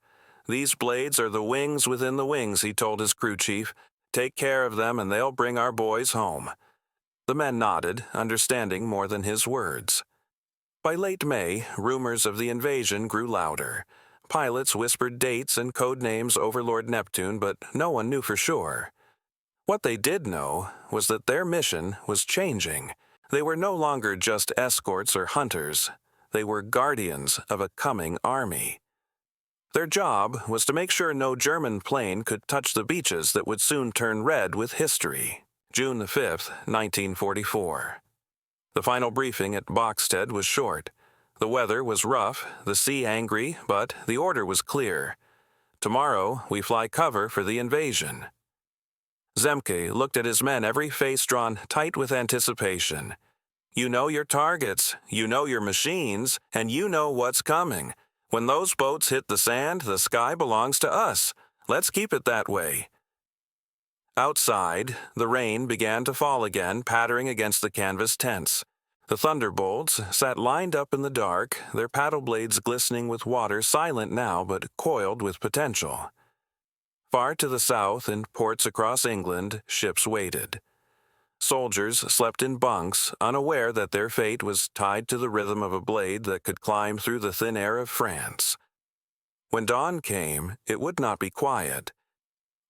A: "These blades are the wings within the wings," he told his crew chief. "Take care of them and they'll bring our boys home." The men nodded, understanding more than his words. By late May, rumors of the invasion grew louder. Pilots whispered dates and code names Overlord Neptune, but no one knew for sure. What they did know was that their mission was changing. They were no longer just escorts or hunters. They were guardians of a coming army. Their job was to make sure no German plane could touch the beaches that would soon turn red with history. June the 5th, 1944. The final briefing at Boxted was short. The weather was rough, the sea angry, but the order was clear. "Tomorrow, we fly cover for the invasion." Zemke looked at his men, every face drawn tight with anticipation. "You know your targets, you know your machines, and you know what's coming. When those boats hit the sand, the sky belongs to us. Let's keep it that way." Outside, the rain began to fall again, pattering against the canvas tents. The Thunderbolts sat lined up in the dark, their paddle blades glistening with water, silent now but coiled with potential. Far to the south, in ports across England, ships waited. Soldiers slept in bunks, unaware that their fate was tied to the rhythm of a blade that could climb through the thin air of France. When dawn came, it would not be quiet.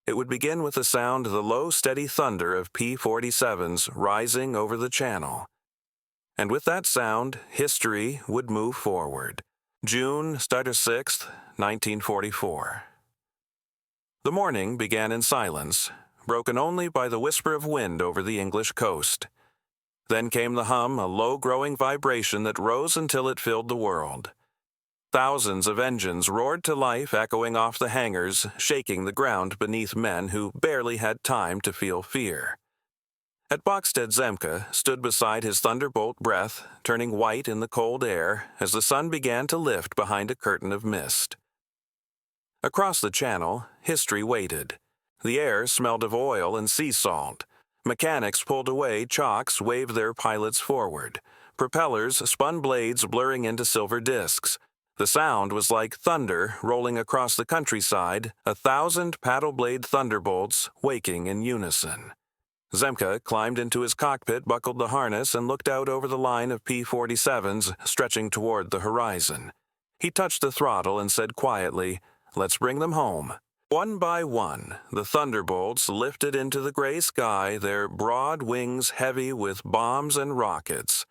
A: It would begin with the sound of the low, steady thunder of P-47s rising over the Channel. And with that sound, history would move forward. June 6th, 1944. The morning began in silence, broken only by the whisper of wind over the English coast. Then came the hum, a low-growing vibration that rose until it filled the world. Thousands of engines roared to life, echoing off the hangars, shaking the ground beneath men who barely had time to feel fear. At Boxted, Zemke stood beside his Thunderbolt breath, turning white in the cold air as the sun began to lift behind a curtain of mist. Across the Channel, history waited. The air smelled of oil and sea salt. Mechanics pulled away, chocks waved their pilots forward. Propellers spun blades blurring into silver discs. The sound was like thunder rolling across the countryside, 1,000 paddle-blade Thunderbolts waking in unison. Zemke climbed into his cockpit, buckled the harness, and looked out over the line of P-47s stretching toward the horizon. He touched the throttle and said quietly, "Let's bring them home." One by one, the Thunderbolts lifted into the gray sky, their broad wings heavy with bombs and rockets.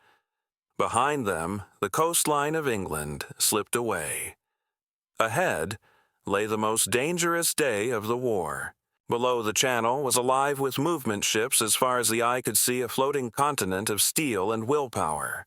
A: Behind them, the coastline of England slipped away. Ahead lay the most dangerous day of the war. Below, the Channel was alive with movement ships as far as the eye could see, a floating continent of steel and willpower.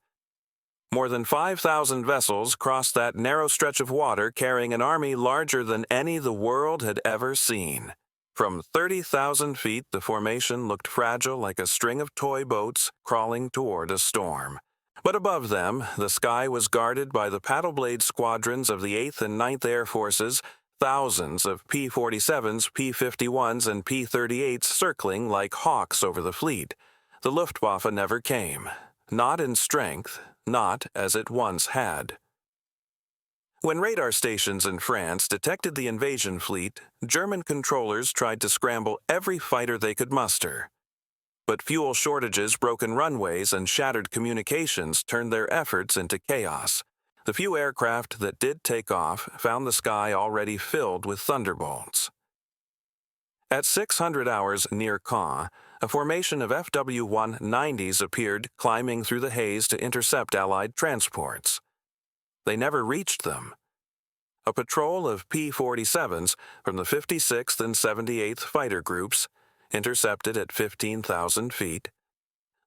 A: More than 5,000 vessels crossed that narrow stretch of water carrying an army larger than any the world had ever seen. From 30,000 feet, the formation looked fragile like a string of toy boats crawling toward a storm. But above them, the sky was guarded by the paddle-blade squadrons of the 8th and 9th Air Forces, thousands of P-47s, P-51s, and P-38s circling like hawks over the fleet. The Luftwaffe never came, not in strength, not as it once had. When radar stations in France detected the invasion fleet, German controllers tried to scramble every fighter they could muster. But fuel shortages, broken runways, and shattered communications turned their efforts into chaos. The few aircraft that did take off found the sky already filled with thunderbolts. At 600 hours near Caen, a formation of FW-190s appeared climbing through the haze to intercept Allied transports. They never reached them. A patrol of P-47s from the 56th and 78th Fighter Groups intercepted at 15,000 feet.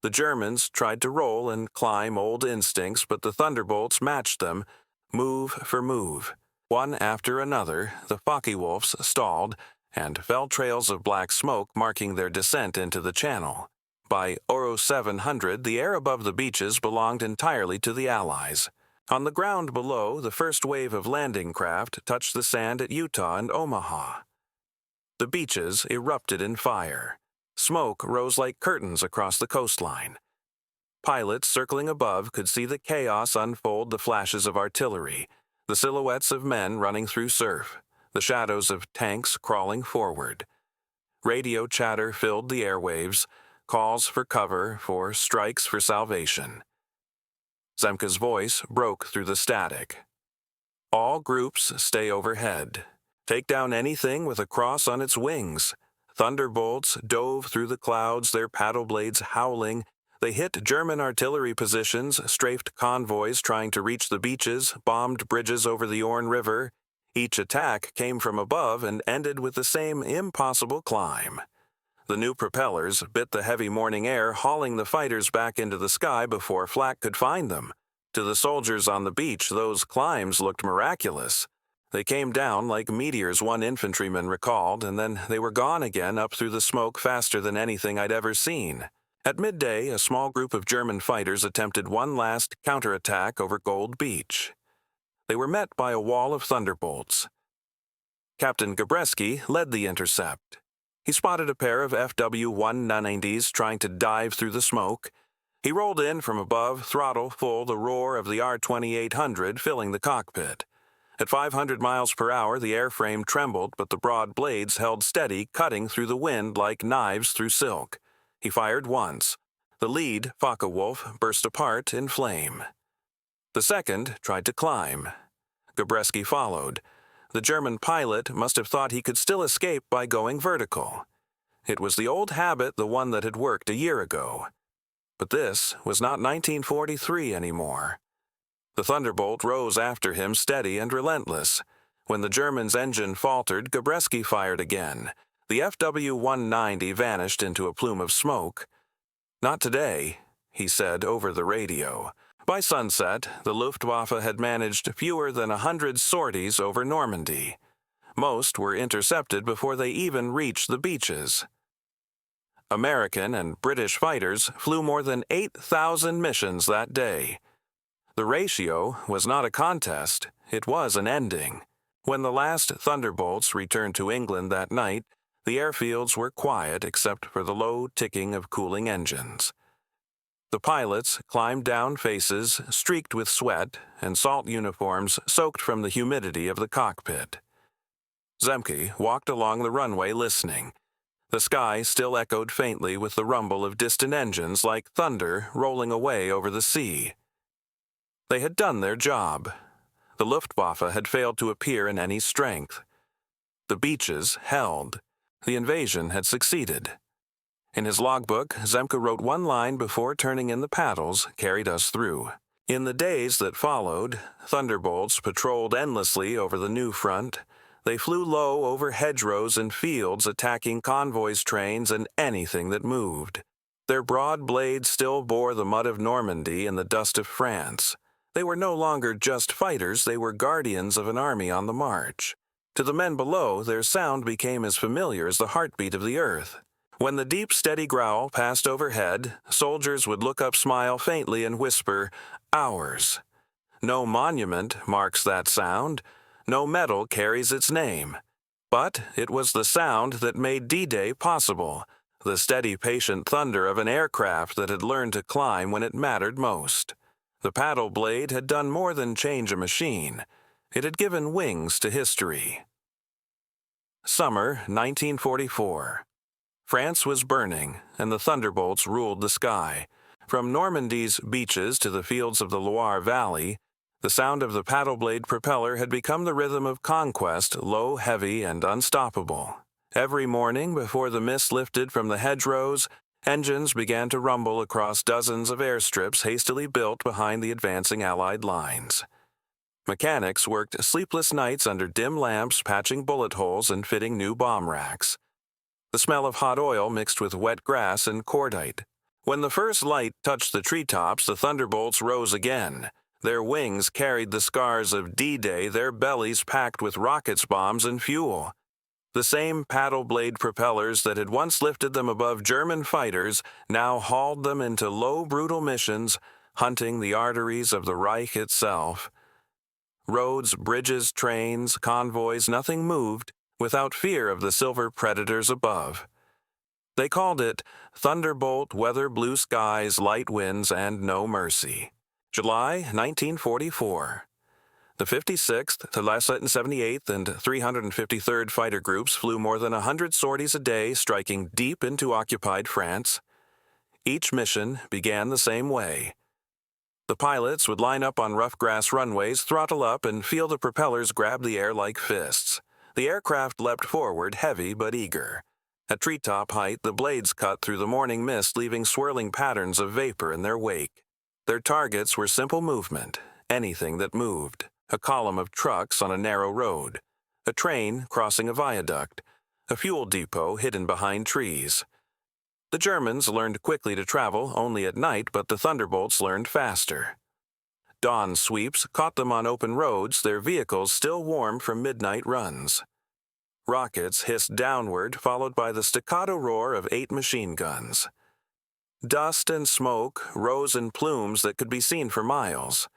A: The Germans tried to roll and climb old instincts, but the thunderbolts matched them, move for move. One after another, the Focke-Wulfs stalled, and fell trails of black smoke marking their descent into the channel. By Oro 700, the air above the beaches belonged entirely to the Allies. On the ground below, the first wave of landing craft touched the sand at Utah and Omaha. The beaches erupted in fire. Smoke rose like curtains across the coastline. Pilots circling above could see the chaos unfold, the flashes of artillery, the silhouettes of men running through surf, the shadows of tanks crawling forward. Radio chatter filled the airwaves, calls for cover, for strikes for salvation. Zemke's voice broke through the static. All groups stay overhead. Take down anything with a cross on its wings. Thunderbolts dove through the clouds, their paddle blades howling. They hit German artillery positions, strafed convoys trying to reach the beaches, bombed bridges over the Orne River. Each attack came from above and ended with the same impossible climb. The new propellers bit the heavy morning air, hauling the fighters back into the sky before flak could find them. To the soldiers on the beach, those climbs looked miraculous. They came down like meteors, one infantryman recalled, and then they were gone again up through the smoke faster than anything I'd ever seen. At midday, a small group of German fighters attempted one last counterattack over Gold Beach. They were met by a wall of thunderbolts. Captain Gabreski led the intercept. He spotted a pair of FW-190s trying to dive through the smoke. He rolled in from above, throttle full, the roar of the R-2800 filling the cockpit. At 500 miles per hour, the airframe trembled, but the broad blades held steady, cutting through the wind like knives through silk. He fired once. The lead, Focke-Wulf, burst apart in flame. The second tried to climb. Gabreski followed. The German pilot must have thought he could still escape by going vertical. It was the old habit, the one that had worked a year ago. But this was not 1943 anymore. The Thunderbolt rose after him, steady and relentless. When the German's engine faltered, Gabreski fired again. The FW-190 vanished into a plume of smoke. "Not today," he said over the radio. By sunset, the Luftwaffe had managed fewer than 100 sorties over Normandy. Most were intercepted before they even reached the beaches. American and British fighters flew more than 8,000 missions that day. The ratio was not a contest, it was an ending. When the last Thunderbolts returned to England that night, the airfields were quiet except for the low ticking of cooling engines. The pilots climbed down faces streaked with sweat and salt uniforms soaked from the humidity of the cockpit. Zemke walked along the runway listening. The sky still echoed faintly with the rumble of distant engines like thunder rolling away over the sea. They had done their job. The Luftwaffe had failed to appear in any strength. The beaches held. The invasion had succeeded. In his logbook, Zemke wrote one line before turning in the paddles carried us through. In the days that followed, Thunderbolts patrolled endlessly over the new front. They flew low over hedgerows and fields, attacking convoys, trains, and anything that moved. Their broad blades still bore the mud of Normandy and the dust of France. They were no longer just fighters, they were guardians of an army on the march. To the men below, their sound became as familiar as the heartbeat of the earth. When the deep, steady growl passed overhead, soldiers would look up, smile faintly, and whisper, "Ours." No monument marks that sound. No medal carries its name. But it was the sound that made D-Day possible, the steady, patient thunder of an aircraft that had learned to climb when it mattered most. The paddle blade had done more than change a machine. It had given wings to history. Summer 1944. France was burning, and the thunderbolts ruled the sky. From Normandy's beaches to the fields of the Loire Valley, the sound of the paddle blade propeller had become the rhythm of conquest, low, heavy, and unstoppable. Every morning, before the mist lifted from the hedgerows, engines began to rumble across dozens of airstrips hastily built behind the advancing Allied lines. Mechanics worked sleepless nights under dim lamps, patching bullet holes and fitting new bomb racks. The smell of hot oil mixed with wet grass and cordite. When the first light touched the treetops, the thunderbolts rose again. Their wings carried the scars of D-Day, their bellies packed with rockets, bombs, and fuel. The same paddle blade propellers that had once lifted them above German fighters now hauled them into low, brutal missions, hunting the arteries of the Reich itself. Roads, bridges, trains, convoys, nothing moved without fear of the silver predators above. They called it Thunderbolt, Weather, Blue Skies, Light Winds, and No Mercy. July 1944. The 56th, 278th, and 353rd Fighter Groups flew more than 100 sorties a day, striking deep into occupied France. Each mission began the same way. The pilots would line up on rough grass runways, throttle up, and feel the propellers grab the air like fists. The aircraft leapt forward, heavy but eager. At treetop height, the blades cut through the morning mist, leaving swirling patterns of vapor in their wake. Their targets were simple movement, anything that moved. A column of trucks on a narrow road, a train crossing a viaduct, a fuel depot hidden behind trees. The Germans learned quickly to travel only at night, but the Thunderbolts learned faster. Dawn sweeps caught them on open roads, their vehicles still warm from midnight runs. Rockets hissed downward, followed by the staccato roar of 8 machine guns. Dust and smoke rose in plumes that could be seen for miles.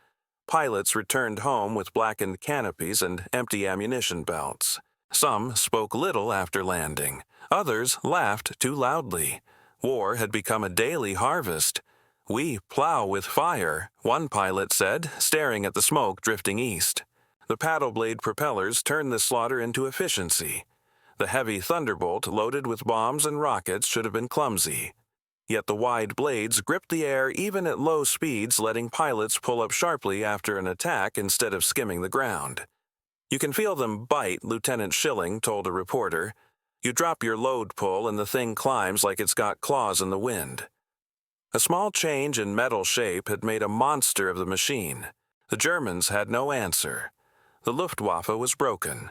A: Pilots returned home with blackened canopies and empty ammunition belts. Some spoke little after landing. Others laughed too loudly. War had become a daily harvest. "We plow with fire," one pilot said, staring at the smoke drifting east. The paddle blade propellers turned the slaughter into efficiency. The heavy Thunderbolt, loaded with bombs and rockets, should have been clumsy. Yet the wide blades gripped the air even at low speeds, letting pilots pull up sharply after an attack instead of skimming the ground. "You can feel them bite," Lieutenant Schilling told a reporter. "You drop your load pull and the thing climbs like it's got claws in the wind." A small change in metal shape had made a monster of the machine. The Germans had no answer. The Luftwaffe was broken.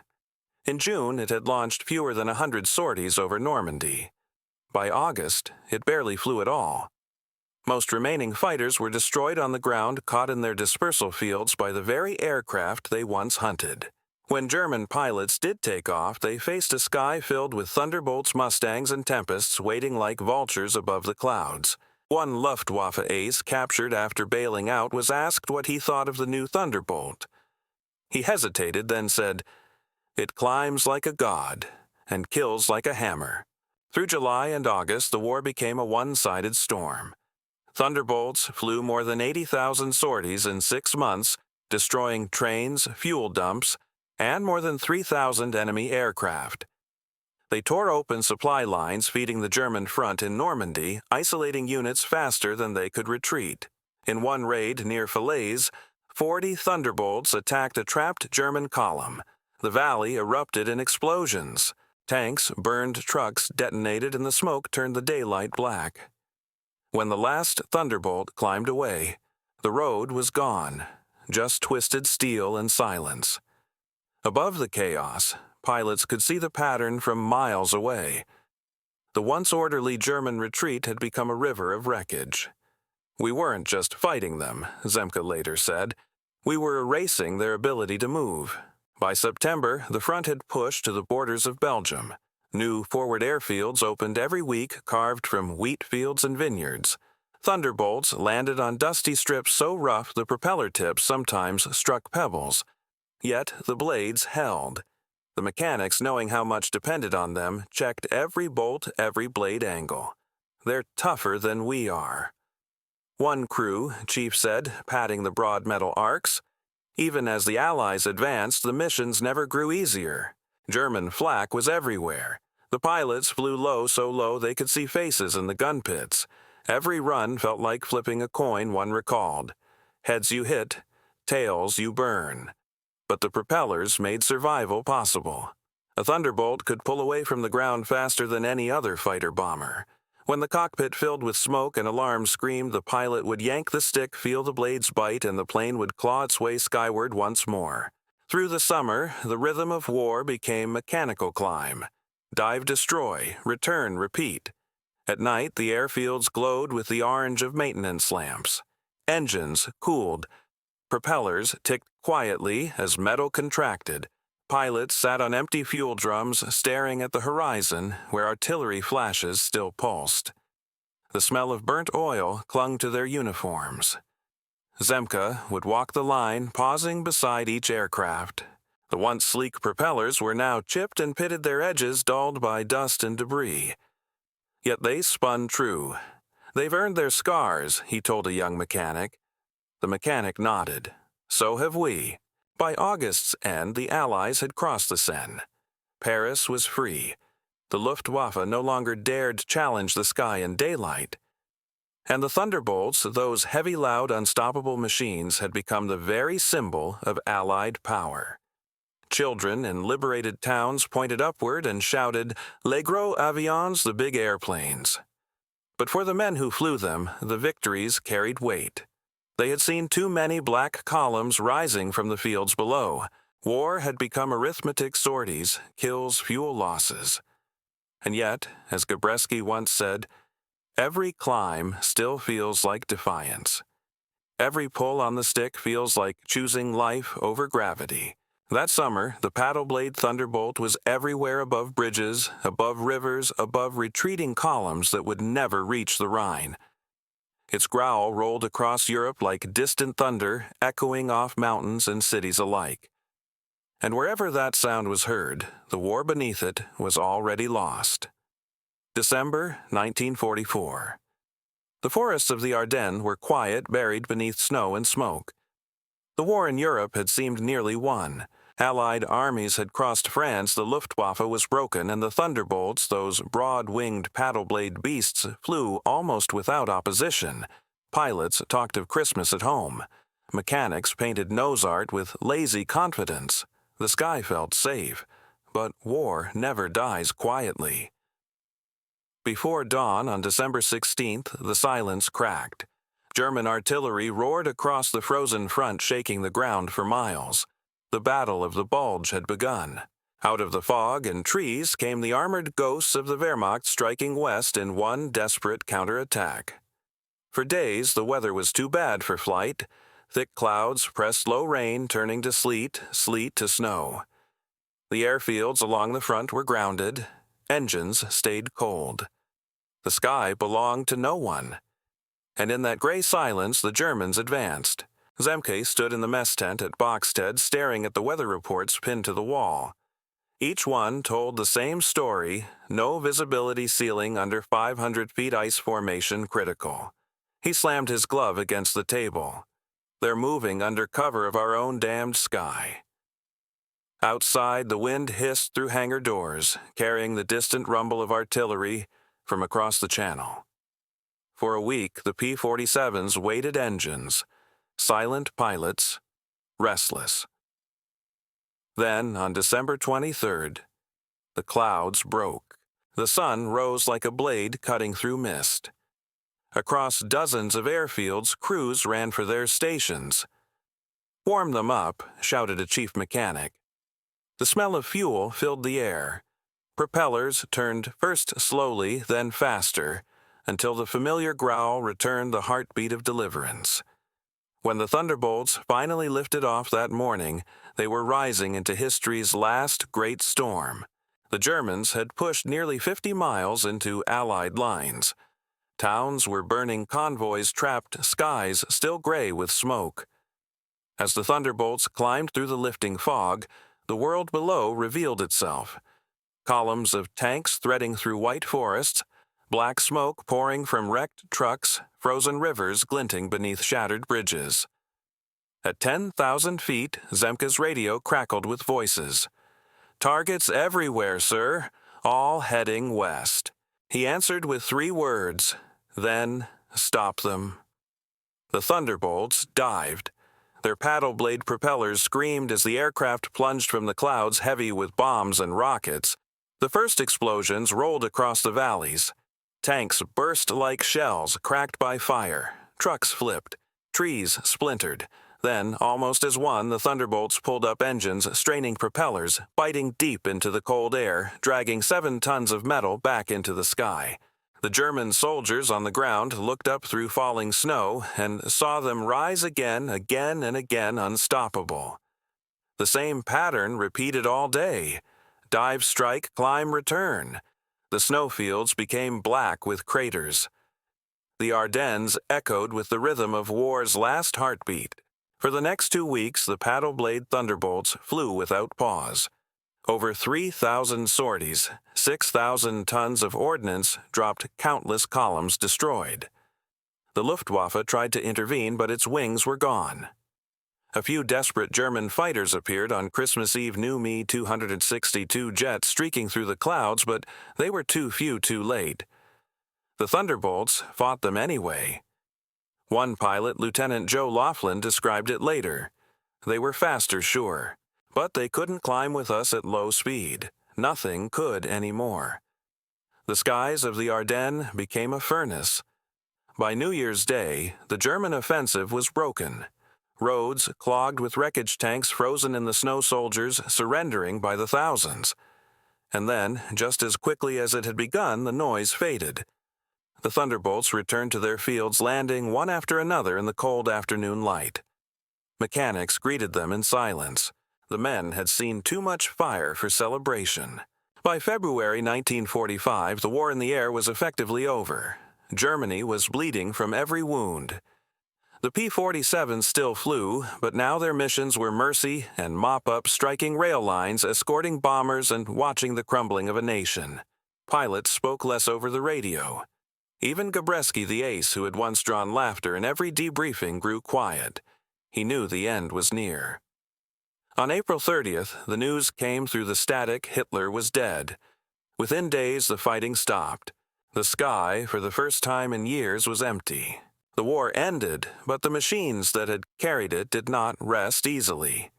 A: In June, it had launched fewer than 100 sorties over Normandy. By August, it barely flew at all. Most remaining fighters were destroyed on the ground, caught in their dispersal fields by the very aircraft they once hunted. When German pilots did take off, they faced a sky filled with Thunderbolts, Mustangs, and Tempests waiting like vultures above the clouds. One Luftwaffe ace, captured after bailing out, was asked what he thought of the new Thunderbolt. He hesitated, then said, "It climbs like a god and kills like a hammer." Through July and August, the war became a one-sided storm. Thunderbolts flew more than 80,000 sorties in 6 months, destroying trains, fuel dumps, and more than 3,000 enemy aircraft. They tore open supply lines feeding the German front in Normandy, isolating units faster than they could retreat. In one raid near Falaise, 40 Thunderbolts attacked a trapped German column. The valley erupted in explosions. Tanks, burned trucks detonated, and the smoke turned the daylight black. When the last Thunderbolt climbed away, the road was gone, just twisted steel and silence. Above the chaos, pilots could see the pattern from miles away. The once orderly German retreat had become a river of wreckage. "We weren't just fighting them," Zemke later said. We were erasing their ability to move. By September, the front had pushed to the borders of Belgium. New forward airfields opened every week, carved from wheat fields and vineyards. Thunderbolts landed on dusty strips so rough the propeller tips sometimes struck pebbles. Yet the blades held. The mechanics, knowing how much depended on them, checked every bolt, every blade angle. They're tougher than we are. One crew chief said, patting the broad metal arcs. Even as the Allies advanced, the missions never grew easier. German flak was everywhere. The pilots flew low so low they could see faces in the gun pits. Every run felt like flipping a coin, one recalled. Heads you hit, tails you burn. But the propellers made survival possible. A Thunderbolt could pull away from the ground faster than any other fighter bomber. When the cockpit filled with smoke and alarms screamed, the pilot would yank the stick, feel the blades bite, and the plane would claw its way skyward once more. Through the summer, the rhythm of war became mechanical climb. Dive, destroy, return, repeat. At night, the airfields glowed with the orange of maintenance lamps. Engines cooled. Propellers ticked quietly as metal contracted. Pilots sat on empty fuel drums, staring at the horizon where artillery flashes still pulsed. The smell of burnt oil clung to their uniforms. Zemka would walk the line, pausing beside each aircraft. The once sleek propellers were now chipped and pitted, their edges dulled by dust and debris. Yet they spun true. "They've earned their scars," he told a young mechanic. The mechanic nodded. "So have we." By August's end, the Allies had crossed the Seine. Paris was free. The Luftwaffe no longer dared challenge the sky in daylight. And the Thunderbolts, those heavy, loud, unstoppable machines, had become the very symbol of Allied power. Children in liberated towns pointed upward and shouted, "Les gros avions," the big airplanes. But for the men who flew them, the victories carried weight. They had seen too many black columns rising from the fields below. War had become arithmetic sorties, kills, fuel losses. And yet, as Gabreski once said, every climb still feels like defiance. Every pull on the stick feels like choosing life over gravity. That summer, the paddle-blade Thunderbolt was everywhere, above bridges, above rivers, above retreating columns that would never reach the Rhine. Its growl rolled across Europe like distant thunder, echoing off mountains and cities alike. And wherever that sound was heard, the war beneath it was already lost. December 1944. The forests of the Ardennes were quiet, buried beneath snow and smoke. The war in Europe had seemed nearly won. Allied armies had crossed France, the Luftwaffe was broken, and the Thunderbolts, those broad-winged paddle-blade beasts, flew almost without opposition. Pilots talked of Christmas at home. Mechanics painted nose art with lazy confidence. The sky felt safe. But war never dies quietly. Before dawn on December 16th, the silence cracked. German artillery roared across the frozen front, shaking the ground for miles. The Battle of the Bulge had begun. Out of the fog and trees came the armored ghosts of the Wehrmacht, striking west in one desperate counterattack. For days, the weather was too bad for flight. Thick clouds pressed Lorraine, turning to sleet, sleet to snow. The airfields along the front were grounded. Engines stayed cold. The sky belonged to no one. And in that gray silence, the Germans advanced. Zemke stood in the mess tent at Boxted, staring at the weather reports pinned to the wall. Each one told the same story: no visibility ceiling under 500 feet, ice formation critical. He slammed his glove against the table. "They're moving under cover of our own damned sky." Outside, the wind hissed through hangar doors, carrying the distant rumble of artillery from across the channel. For a week, the P-47s waited engines. Silent pilots, restless. Then, on December 23rd, the clouds broke. The sun rose like a blade cutting through mist. Across dozens of airfields, crews ran for their stations. "Warm them up," shouted a chief mechanic. The smell of fuel filled the air. Propellers turned first slowly, then faster, until the familiar growl returned, the heartbeat of deliverance. When the Thunderbolts finally lifted off that morning, they were rising into history's last great storm. The Germans had pushed nearly 50 miles into Allied lines. Towns were burning, convoys trapped, skies still gray with smoke. As the Thunderbolts climbed through the lifting fog, the world below revealed itself. Columns of tanks threading through white forests, black smoke pouring from wrecked trucks, frozen rivers glinting beneath shattered bridges. At 10,000 feet, Zemke's radio crackled with voices. "Targets everywhere, sir, all heading west." He answered with 3 words, then stop them. The Thunderbolts dived. Their paddle blade propellers screamed as the aircraft plunged from the clouds heavy with bombs and rockets. The first explosions rolled across the valleys. Tanks burst like shells cracked by fire. Trucks flipped. Trees splintered. Then, almost as one, the Thunderbolts pulled up engines, straining propellers, biting deep into the cold air, dragging 7 tons of metal back into the sky. The German soldiers on the ground looked up through falling snow and saw them rise again and again, unstoppable. The same pattern repeated all day. Dive, strike, climb, return. The snowfields became black with craters. The Ardennes echoed with the rhythm of war's last heartbeat. For the next 2 weeks, the paddle blade Thunderbolts flew without pause. Over 3,000 sorties, 6,000 tons of ordnance dropped, countless columns destroyed. The Luftwaffe tried to intervene, but its wings were gone. A few desperate German fighters appeared on Christmas Eve, new Me-262 jets streaking through the clouds, but they were too few too late. The Thunderbolts fought them anyway. One pilot, Lieutenant Joe Laughlin, described it later. "They were faster, sure, but they couldn't climb with us at low speed. Nothing could anymore." The skies of the Ardennes became a furnace. By New Year's Day, the German offensive was broken. Roads clogged with wreckage tanks frozen in the snow, soldiers surrendering by the thousands. And then, just as quickly as it had begun, the noise faded. The Thunderbolts returned to their fields, landing one after another in the cold afternoon light. Mechanics greeted them in silence. The men had seen too much fire for celebration. By February 1945, the war in the air was effectively over. Germany was bleeding from every wound. The P-47 still flew, but now their missions were mercy and mop-up, striking rail lines, escorting bombers, and watching the crumbling of a nation. Pilots spoke less over the radio. Even Gabreski, the ace who had once drawn laughter in every debriefing, grew quiet. He knew the end was near. On April 30th, the news came through the static Hitler was dead. Within days, the fighting stopped. The sky, for the first time in years, was empty. The war ended, but the machines that had carried it did not rest easily.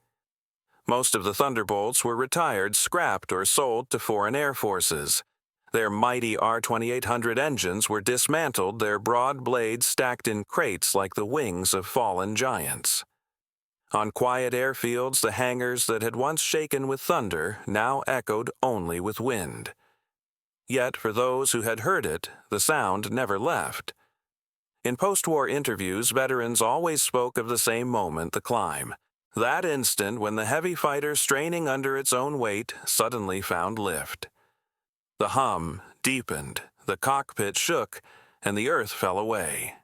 A: Most of the Thunderbolts were retired, scrapped, or sold to foreign air forces. Their mighty R-2800 engines were dismantled, their broad blades stacked in crates like the wings of fallen giants. On quiet airfields, the hangars that had once shaken with thunder now echoed only with wind. Yet for those who had heard it, the sound never left. In post-war interviews, veterans always spoke of the same moment, the climb. That instant when the heavy fighter, straining under its own weight, suddenly found lift. The hum deepened, the cockpit shook, and the earth fell away.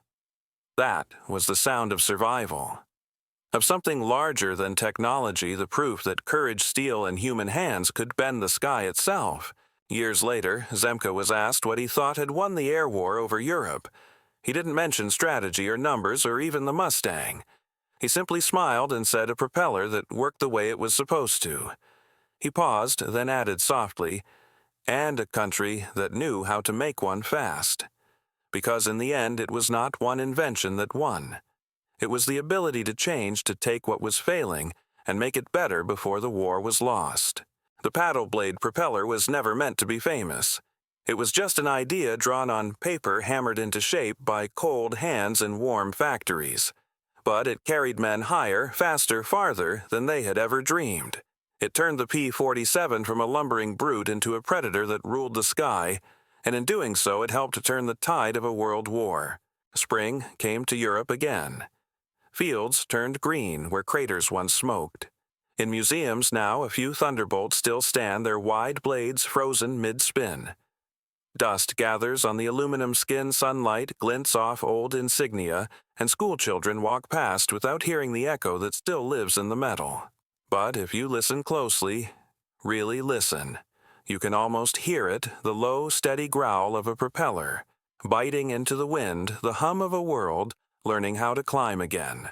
A: That was the sound of survival. Of something larger than technology, the proof that courage, steel, and human hands could bend the sky itself. Years later, Zemke was asked what he thought had won the air war over Europe. He didn't mention strategy or numbers or even the Mustang. He simply smiled and said a propeller that worked the way it was supposed to. He paused, then added softly, "And a country that knew how to make one fast." Because in the end, it was not one invention that won. It was the ability to change, to take what was failing and make it better before the war was lost. The paddle blade propeller was never meant to be famous. It was just an idea drawn on paper, hammered into shape by cold hands in warm factories. But it carried men higher, faster, farther than they had ever dreamed. It turned the P-47 from a lumbering brute into a predator that ruled the sky, and in doing so it helped to turn the tide of a world war. Spring came to Europe again. Fields turned green where craters once smoked. In museums now, a few thunderbolts still stand, their wide blades frozen mid-spin. Dust gathers on the aluminum skin, sunlight glints off old insignia, and schoolchildren walk past without hearing the echo that still lives in the metal. But if you listen closely, really listen, you can almost hear it, the low, steady growl of a propeller, biting into the wind, the hum of a world learning how to climb again.